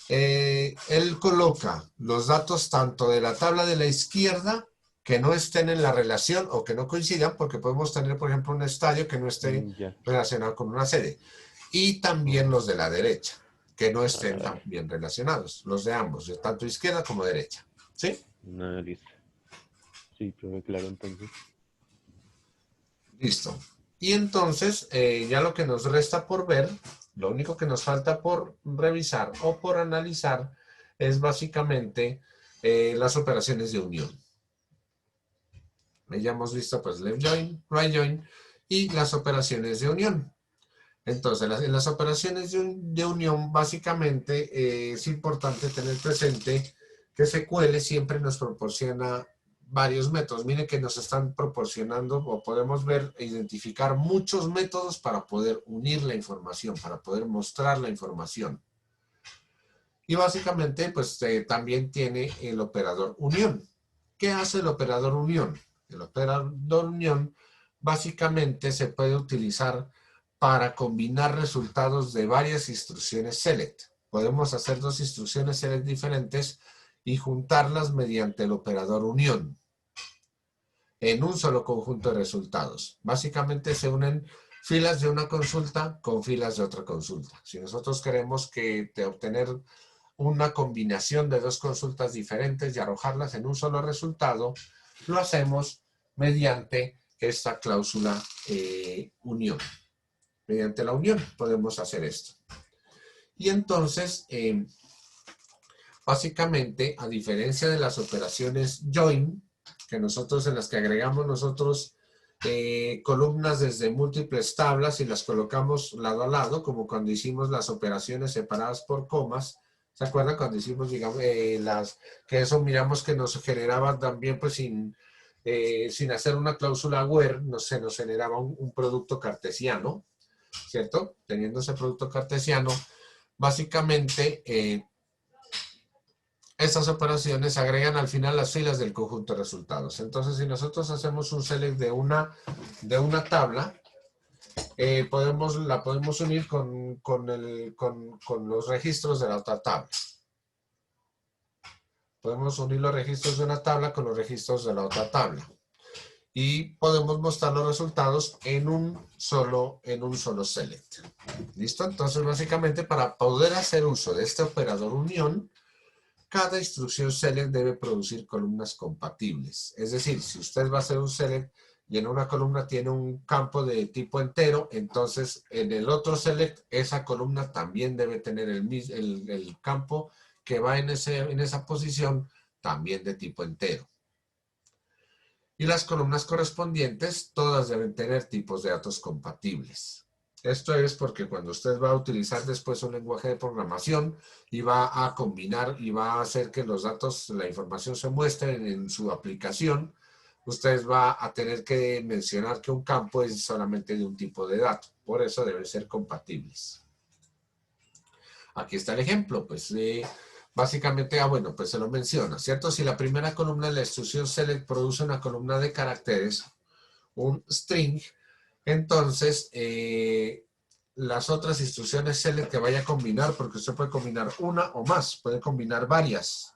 Él coloca los datos tanto de la tabla de la izquierda que no estén en la relación o que no coincidan, porque podemos tener, por ejemplo, un estadio que no esté Ya. relacionado con una sede. Y también los de la derecha, que no estén tan bien relacionados. Los de ambos, de tanto izquierda como derecha. ¿Sí? No, listo. Sí, profe, claro, entonces. Listo. Y entonces, ya lo que nos resta por ver, lo único que nos falta por revisar o por analizar es básicamente las operaciones de unión. Ya hemos visto pues left join, right join y las operaciones de unión. Entonces, en las operaciones de unión, básicamente es importante tener presente que SQL siempre nos proporciona varios métodos. Miren que nos están proporcionando, o podemos ver e identificar muchos métodos para poder unir la información, para poder mostrar la información. Y básicamente, pues también tiene el operador unión. ¿Qué hace el operador unión? El operador unión básicamente se puede utilizar para combinar resultados de varias instrucciones select. Podemos hacer dos instrucciones select diferentes y juntarlas mediante el operador unión en un solo conjunto de resultados. Básicamente se unen filas de una consulta con filas de otra consulta. Si nosotros queremos obtener una combinación de dos consultas diferentes y arrojarlas en un solo resultado, lo hacemos mediante esta cláusula unión. Mediante la unión podemos hacer esto. Y entonces, básicamente, a diferencia de las operaciones join, que nosotros en las que agregamos nosotros columnas desde múltiples tablas y las colocamos lado a lado, como cuando hicimos las operaciones separadas por comas. ¿Se acuerdan cuando hicimos, digamos, que eso miramos que nos generaba también, pues sin hacer una cláusula where, se nos generaba un producto cartesiano, ¿cierto? Teniendo ese producto cartesiano, básicamente estas operaciones agregan al final las filas del conjunto de resultados. Entonces, si nosotros hacemos un select de una tabla, la podemos unir con los registros de la otra tabla. Podemos unir los registros de una tabla con los registros de la otra tabla. Y podemos mostrar los resultados en un solo select. ¿Listo? Entonces, básicamente, para poder hacer uso de este operador unión, cada instrucción select debe producir columnas compatibles. Es decir, si usted va a hacer un select y en una columna tiene un campo de tipo entero, entonces en el otro select esa columna también debe tener el campo que va en esa posición también de tipo entero. Y las columnas correspondientes todas deben tener tipos de datos compatibles. Esto es porque cuando usted va a utilizar después un lenguaje de programación y va a combinar y va a hacer que los datos, la información se muestren en su aplicación, usted va a tener que mencionar que un campo es solamente de un tipo de dato. Por eso deben ser compatibles. Aquí está el ejemplo. Pues básicamente, bueno, pues se lo menciona, ¿cierto? Si la primera columna de la instrucción select produce una columna de caracteres, un string, entonces las otras instrucciones select que vaya a combinar, porque usted puede combinar una o más, puede combinar varias.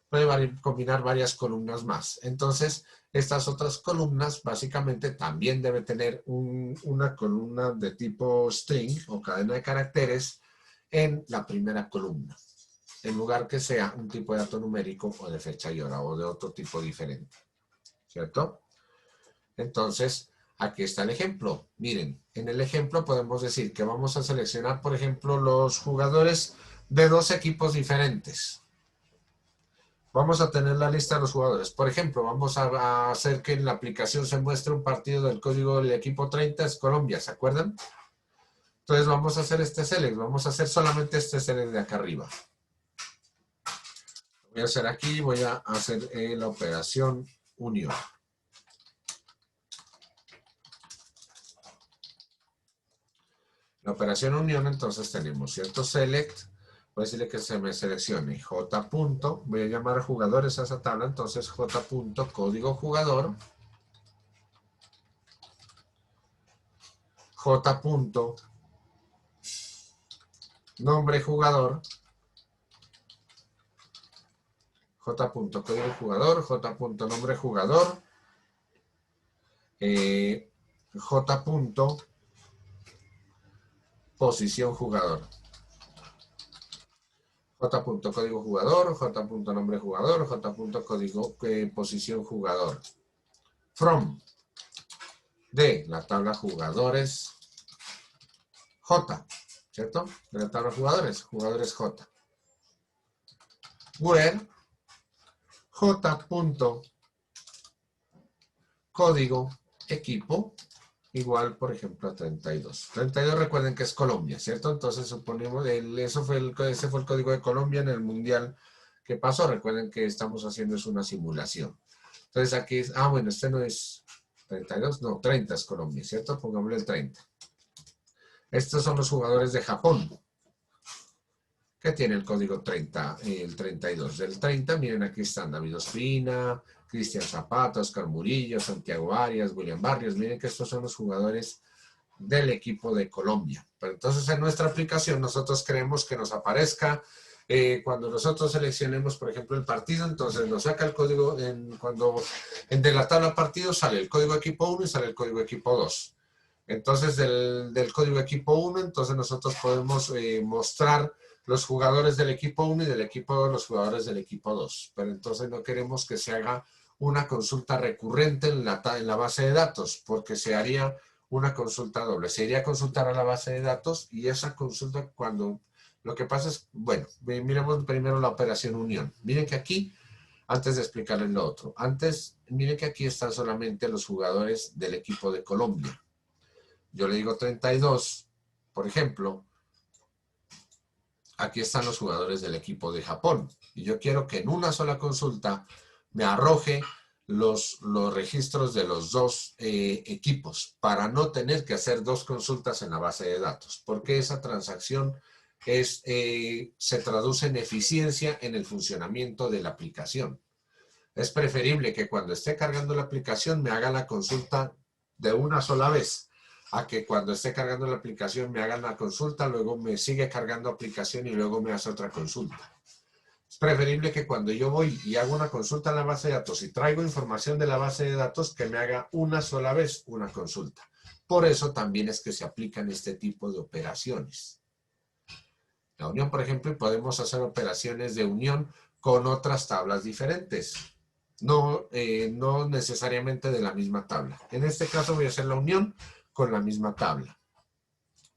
Puede combinar varias columnas más. Entonces, estas otras columnas básicamente también debe tener una columna de tipo string o cadena de caracteres en la primera columna, en lugar que sea un tipo de dato numérico o de fecha y hora o de otro tipo diferente. ¿Cierto? Entonces, aquí está el ejemplo. Miren, en el ejemplo podemos decir que vamos a seleccionar, por ejemplo, los jugadores de dos equipos diferentes. vamos a tener la lista de los jugadores. Por ejemplo, vamos a hacer que en la aplicación se muestre un partido del código del equipo 30, es Colombia, ¿se acuerdan? Entonces vamos a hacer este select, vamos a hacer solamente este select de acá arriba. Voy a hacer aquí, voy a hacer la operación unión. La operación unión, entonces tenemos cierto select, voy a decirle que se me seleccione J. Voy a llamar jugadores a esa tabla, entonces J. Código jugador, J. Nombre jugador, J. Código jugador, J. Nombre jugador, J. Posición jugador. J. Código jugador, J. Nombre jugador, J. Código posición jugador. From de la tabla jugadores J, ¿cierto? De la tabla jugadores, jugadores J. Where J. Código equipo igual, por ejemplo, a 32. 32 recuerden que es Colombia, ¿cierto? Entonces suponemos, ese fue el código de Colombia en el Mundial que pasó. Recuerden que estamos haciendo es una simulación. Entonces aquí es, bueno, este no es 32, no, 30 es Colombia, ¿cierto? Pongámosle el 30. Estos son los jugadores de Japón, que tiene el código 30, el 32. Del 30, miren, aquí están David Ospina, Cristian Zapata, Oscar Murillo, Santiago Arias, William Barrios. Miren que estos son los jugadores del equipo de Colombia. Pero entonces en nuestra aplicación nosotros queremos que nos aparezca cuando nosotros seleccionemos, por ejemplo, el partido, entonces nos saca el código, de la tabla partido sale el código equipo 1 y sale el código equipo 2. Entonces del código equipo 1, entonces nosotros podemos mostrar los jugadores del equipo 1 y del equipo 2, los jugadores del equipo 2. Pero entonces no queremos que se haga una consulta recurrente en la base de datos, porque se haría una consulta doble. Se iría a consultar a la base de datos y esa consulta cuando... Lo que pasa es, bueno, miremos primero la operación unión. Miren que aquí, antes de explicarles lo otro, miren que aquí están solamente los jugadores del equipo de Colombia. Yo le digo 32, por ejemplo, aquí están los jugadores del equipo de Japón. Y yo quiero que en una sola consulta me arroje los registros de los dos equipos para no tener que hacer dos consultas en la base de datos. Porque esa transacción se traduce en eficiencia en el funcionamiento de la aplicación. Es preferible que cuando esté cargando la aplicación me haga la consulta de una sola vez, a que cuando esté cargando la aplicación me hagan la consulta, luego me sigue cargando aplicación y luego me hace otra consulta. Es preferible que cuando yo voy y hago una consulta en la base de datos y traigo información de la base de datos, que me haga una sola vez una consulta. Por eso también es que se aplican este tipo de operaciones. La unión, por ejemplo, podemos hacer operaciones de unión con otras tablas diferentes. No necesariamente de la misma tabla. En este caso voy a hacer la unión con la misma tabla.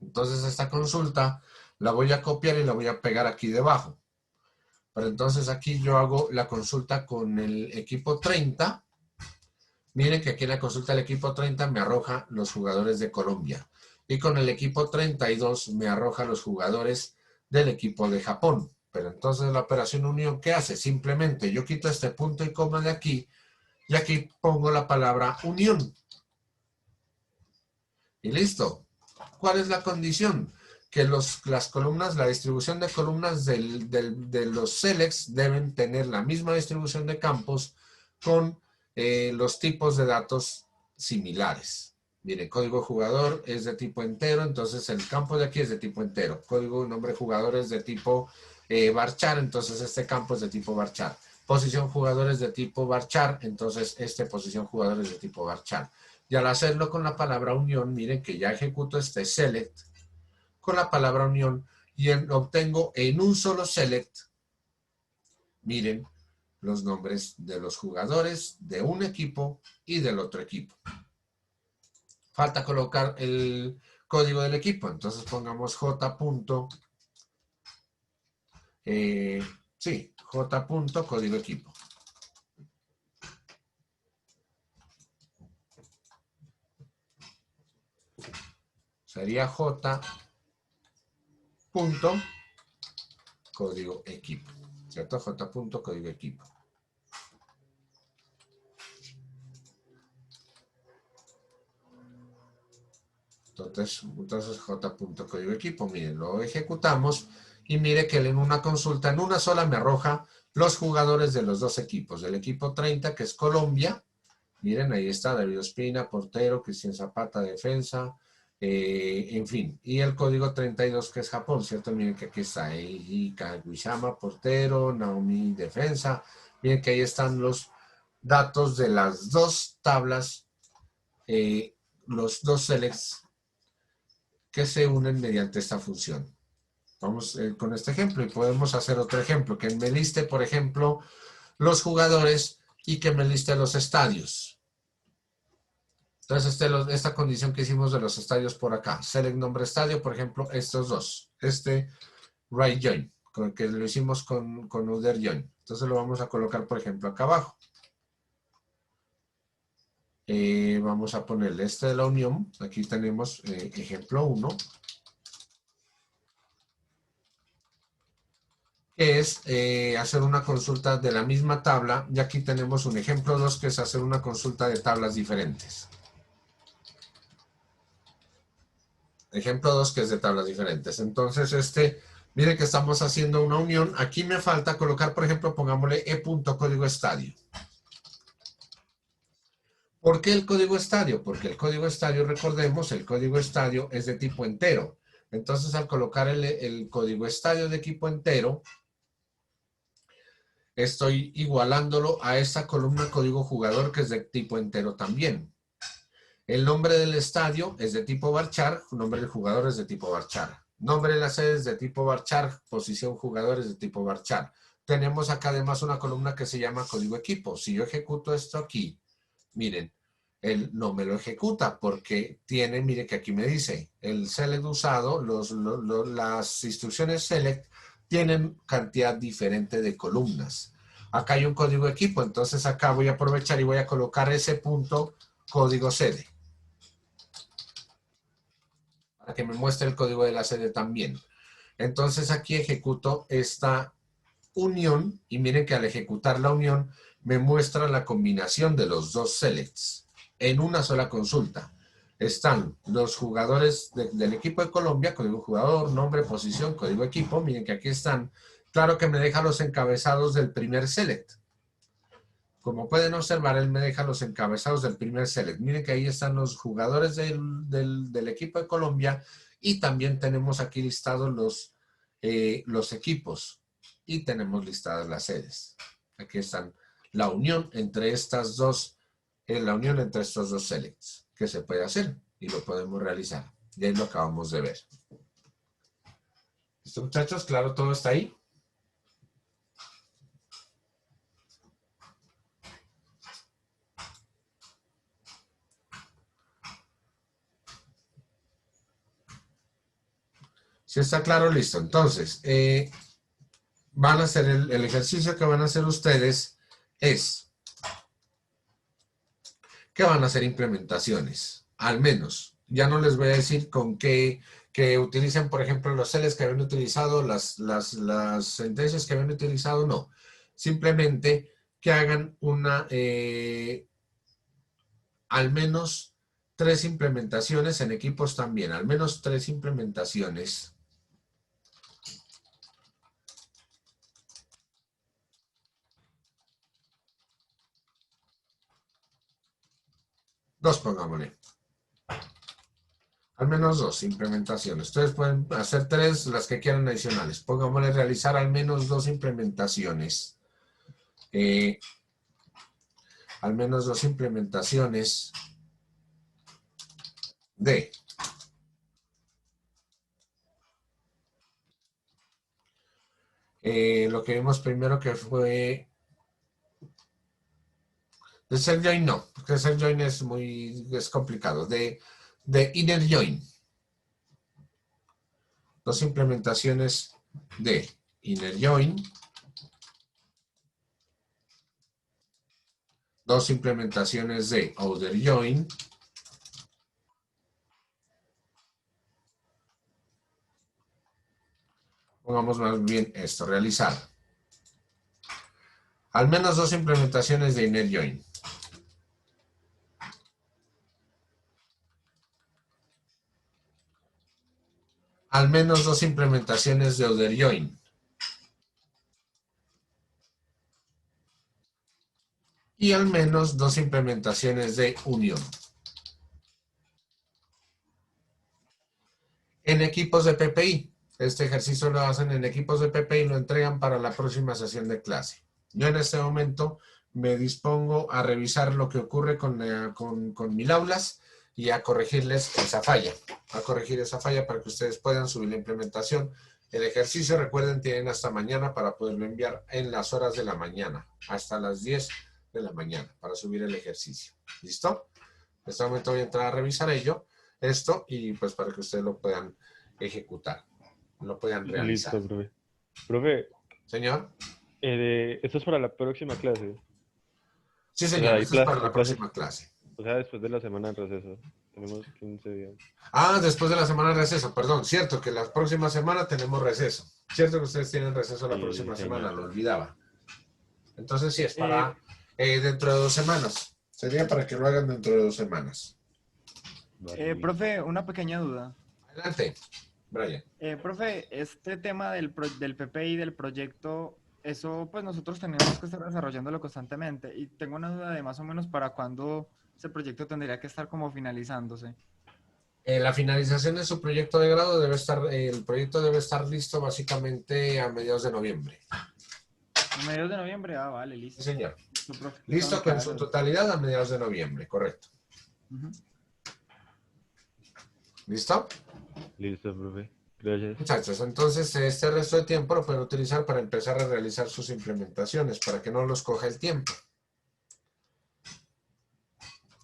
Entonces esta consulta la voy a copiar y la voy a pegar aquí debajo. Pero entonces aquí yo hago la consulta con el equipo 30. Miren que aquí en la consulta del equipo 30 me arroja los jugadores de Colombia. Y con el equipo 32 me arroja los jugadores del equipo de Japón. Pero entonces la operación unión, ¿qué hace? Simplemente yo quito este punto y coma de aquí y aquí pongo la palabra unión. Y listo. ¿Cuál es la condición? Que las columnas, la distribución de columnas de los selects deben tener la misma distribución de campos con los tipos de datos similares. Mire, código jugador es de tipo entero, entonces el campo de aquí es de tipo entero. Código nombre jugador es de tipo varchar, entonces este campo es de tipo varchar. Posición jugador es de tipo varchar, entonces posición jugador es de tipo varchar. Y al hacerlo con la palabra unión, miren que ya ejecuto este select con la palabra unión y obtengo en un solo select, miren, los nombres de los jugadores de un equipo y del otro equipo. Falta colocar el código del equipo, entonces pongamos J. Sí, J punto código equipo. Sería J punto código equipo, ¿cierto? J punto código equipo. Entonces J punto código equipo, miren, lo ejecutamos y mire que en una consulta, en una sola me arroja los jugadores de los dos equipos. Del equipo 30, que es Colombia, miren, ahí está David Ospina, portero, Cristian Zapata, defensa, en fin. Y el código 32, que es Japón, ¿cierto? Miren que aquí está Eiji Kaguishama, portero, Naomi, defensa. Miren que ahí están los datos de las dos tablas, los dos selects que se unen mediante esta función. Vamos con este ejemplo y podemos hacer otro ejemplo, que me liste, por ejemplo, los jugadores y que me liste los estadios. Entonces, esta condición que hicimos de los estadios por acá, select nombre estadio, por ejemplo, estos dos, right join, con el que lo hicimos con other join. Entonces lo vamos a colocar, por ejemplo, acá abajo. Vamos a ponerle de la unión. Aquí tenemos ejemplo 1. Que es hacer una consulta de la misma tabla. Y aquí tenemos un ejemplo 2, que es hacer una consulta de tablas diferentes. Ejemplo 2, que es de tablas diferentes. Entonces, miren que estamos haciendo una unión. Aquí me falta colocar, por ejemplo, pongámosle e.código estadio. ¿Por qué el código estadio? Porque el código estadio, recordemos, el código estadio es de tipo entero. Entonces, al colocar el código estadio de tipo entero, estoy igualándolo a esta columna código jugador, que es de tipo entero también. El nombre del estadio es de tipo varchar, nombre del jugador es de tipo varchar. Nombre de la sede es de tipo varchar, posición jugador es de tipo varchar. Tenemos acá además una columna que se llama código equipo. Si yo ejecuto esto aquí, miren, él no me lo ejecuta porque tiene, mire que aquí me dice, el select usado, las instrucciones select tienen cantidad diferente de columnas. Acá hay un código equipo, entonces acá voy a aprovechar y voy a colocar ese punto código sede, para que me muestre el código de la sede también. Entonces aquí ejecuto esta unión y miren que al ejecutar la unión me muestra la combinación de los dos selects en una sola consulta. Están los jugadores del equipo de Colombia, código jugador, nombre, posición, código equipo. Miren que aquí están. Claro que me deja los encabezados del primer select. Como pueden observar, él me deja los encabezados del primer select. Miren que ahí están los jugadores del equipo de Colombia y también tenemos aquí listados los equipos y tenemos listadas las sedes. Aquí están la unión entre estas dos, la unión entre estos dos selects que se puede hacer y lo podemos realizar. Y ahí lo acabamos de ver. ¿Listo, muchachos? ¿Claro todo está ahí? Si está claro, listo. Entonces, van a hacer el ejercicio que van a hacer ustedes es que van a hacer implementaciones, al menos. Ya no les voy a decir con qué, que utilicen, por ejemplo, los selects que habían utilizado, las sentencias que habían utilizado, no. Simplemente que hagan al menos 3 implementaciones en equipos también, al menos 3 implementaciones. Dos, pongámosle. Al menos 2 implementaciones. Ustedes pueden hacer 3, las que quieran adicionales. Pongámosle realizar al menos 2 implementaciones. Al menos 2 implementaciones de lo que vimos primero, que fue de self join, no, porque self join es complicado. De inner join. 2 implementaciones de inner join 2 implementaciones de outer join. Pongamos más bien esto, realizar. Al menos 2 implementaciones de inner join. Al menos 2 implementaciones de outer join. Y al menos 2 implementaciones de unión. En equipos de PPI. Este ejercicio lo hacen en equipos de PPI y lo entregan para la próxima sesión de clase. Yo en este momento me dispongo a revisar lo que ocurre con mil aulas y a corregirles esa falla. A corregir esa falla para que ustedes puedan subir la implementación. El ejercicio, recuerden, tienen hasta mañana para poderlo enviar en las horas de la mañana. Hasta las 10 de la mañana para subir el ejercicio. ¿Listo? En este momento voy a entrar a revisar esto y pues para que ustedes lo puedan ejecutar. Lo puedan realizar. Listo, profe. Profe. Señor. Esto es para la próxima clase. Sí, señor, esto es para la próxima clase. O sea, después de la semana de receso. Tenemos 15 días. Ah, después de la semana de receso, perdón. Cierto que la próxima semana tenemos receso. Cierto que ustedes tienen receso la próxima semana, lo olvidaba. Entonces sí, es para dentro de 2 semanas. Sería para que lo hagan dentro de 2 semanas. Profe, una pequeña duda. Adelante, Brian. Profe, este tema del PPI, del proyecto, eso pues nosotros tenemos que estar desarrollándolo constantemente. Y tengo una duda de más o menos para cuándo ese proyecto tendría que estar como finalizándose. La finalización de su proyecto de grado el proyecto debe estar listo básicamente a mediados de noviembre. ¿A mediados de noviembre? Ah, vale, listo. Sí, señor. Profe, Listo con su totalidad a mediados de noviembre, correcto. ¿Listo? Listo, profe. Gracias. Muchachos, entonces este resto de tiempo lo pueden utilizar para empezar a realizar sus implementaciones, para que no los coja el tiempo.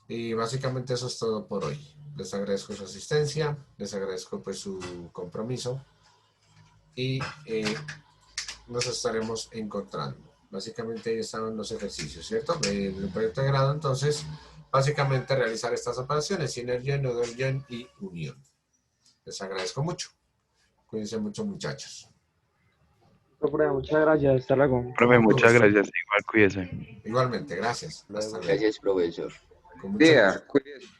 Y básicamente eso es todo por hoy. Les agradezco su asistencia, les agradezco pues su compromiso y nos estaremos encontrando. Básicamente ahí estaban los ejercicios, ¿cierto? En el proyecto de grado, entonces, básicamente realizar estas operaciones, inner join, outer join y unión. Les agradezco mucho. Cuídense mucho, muchachos. Profe, muchas gracias. Hasta luego. Profe, muchas gracias. Igual cuídese. Igualmente, gracias. Hasta luego. Gracias, profesor. Con mucho gusto. Cuídese.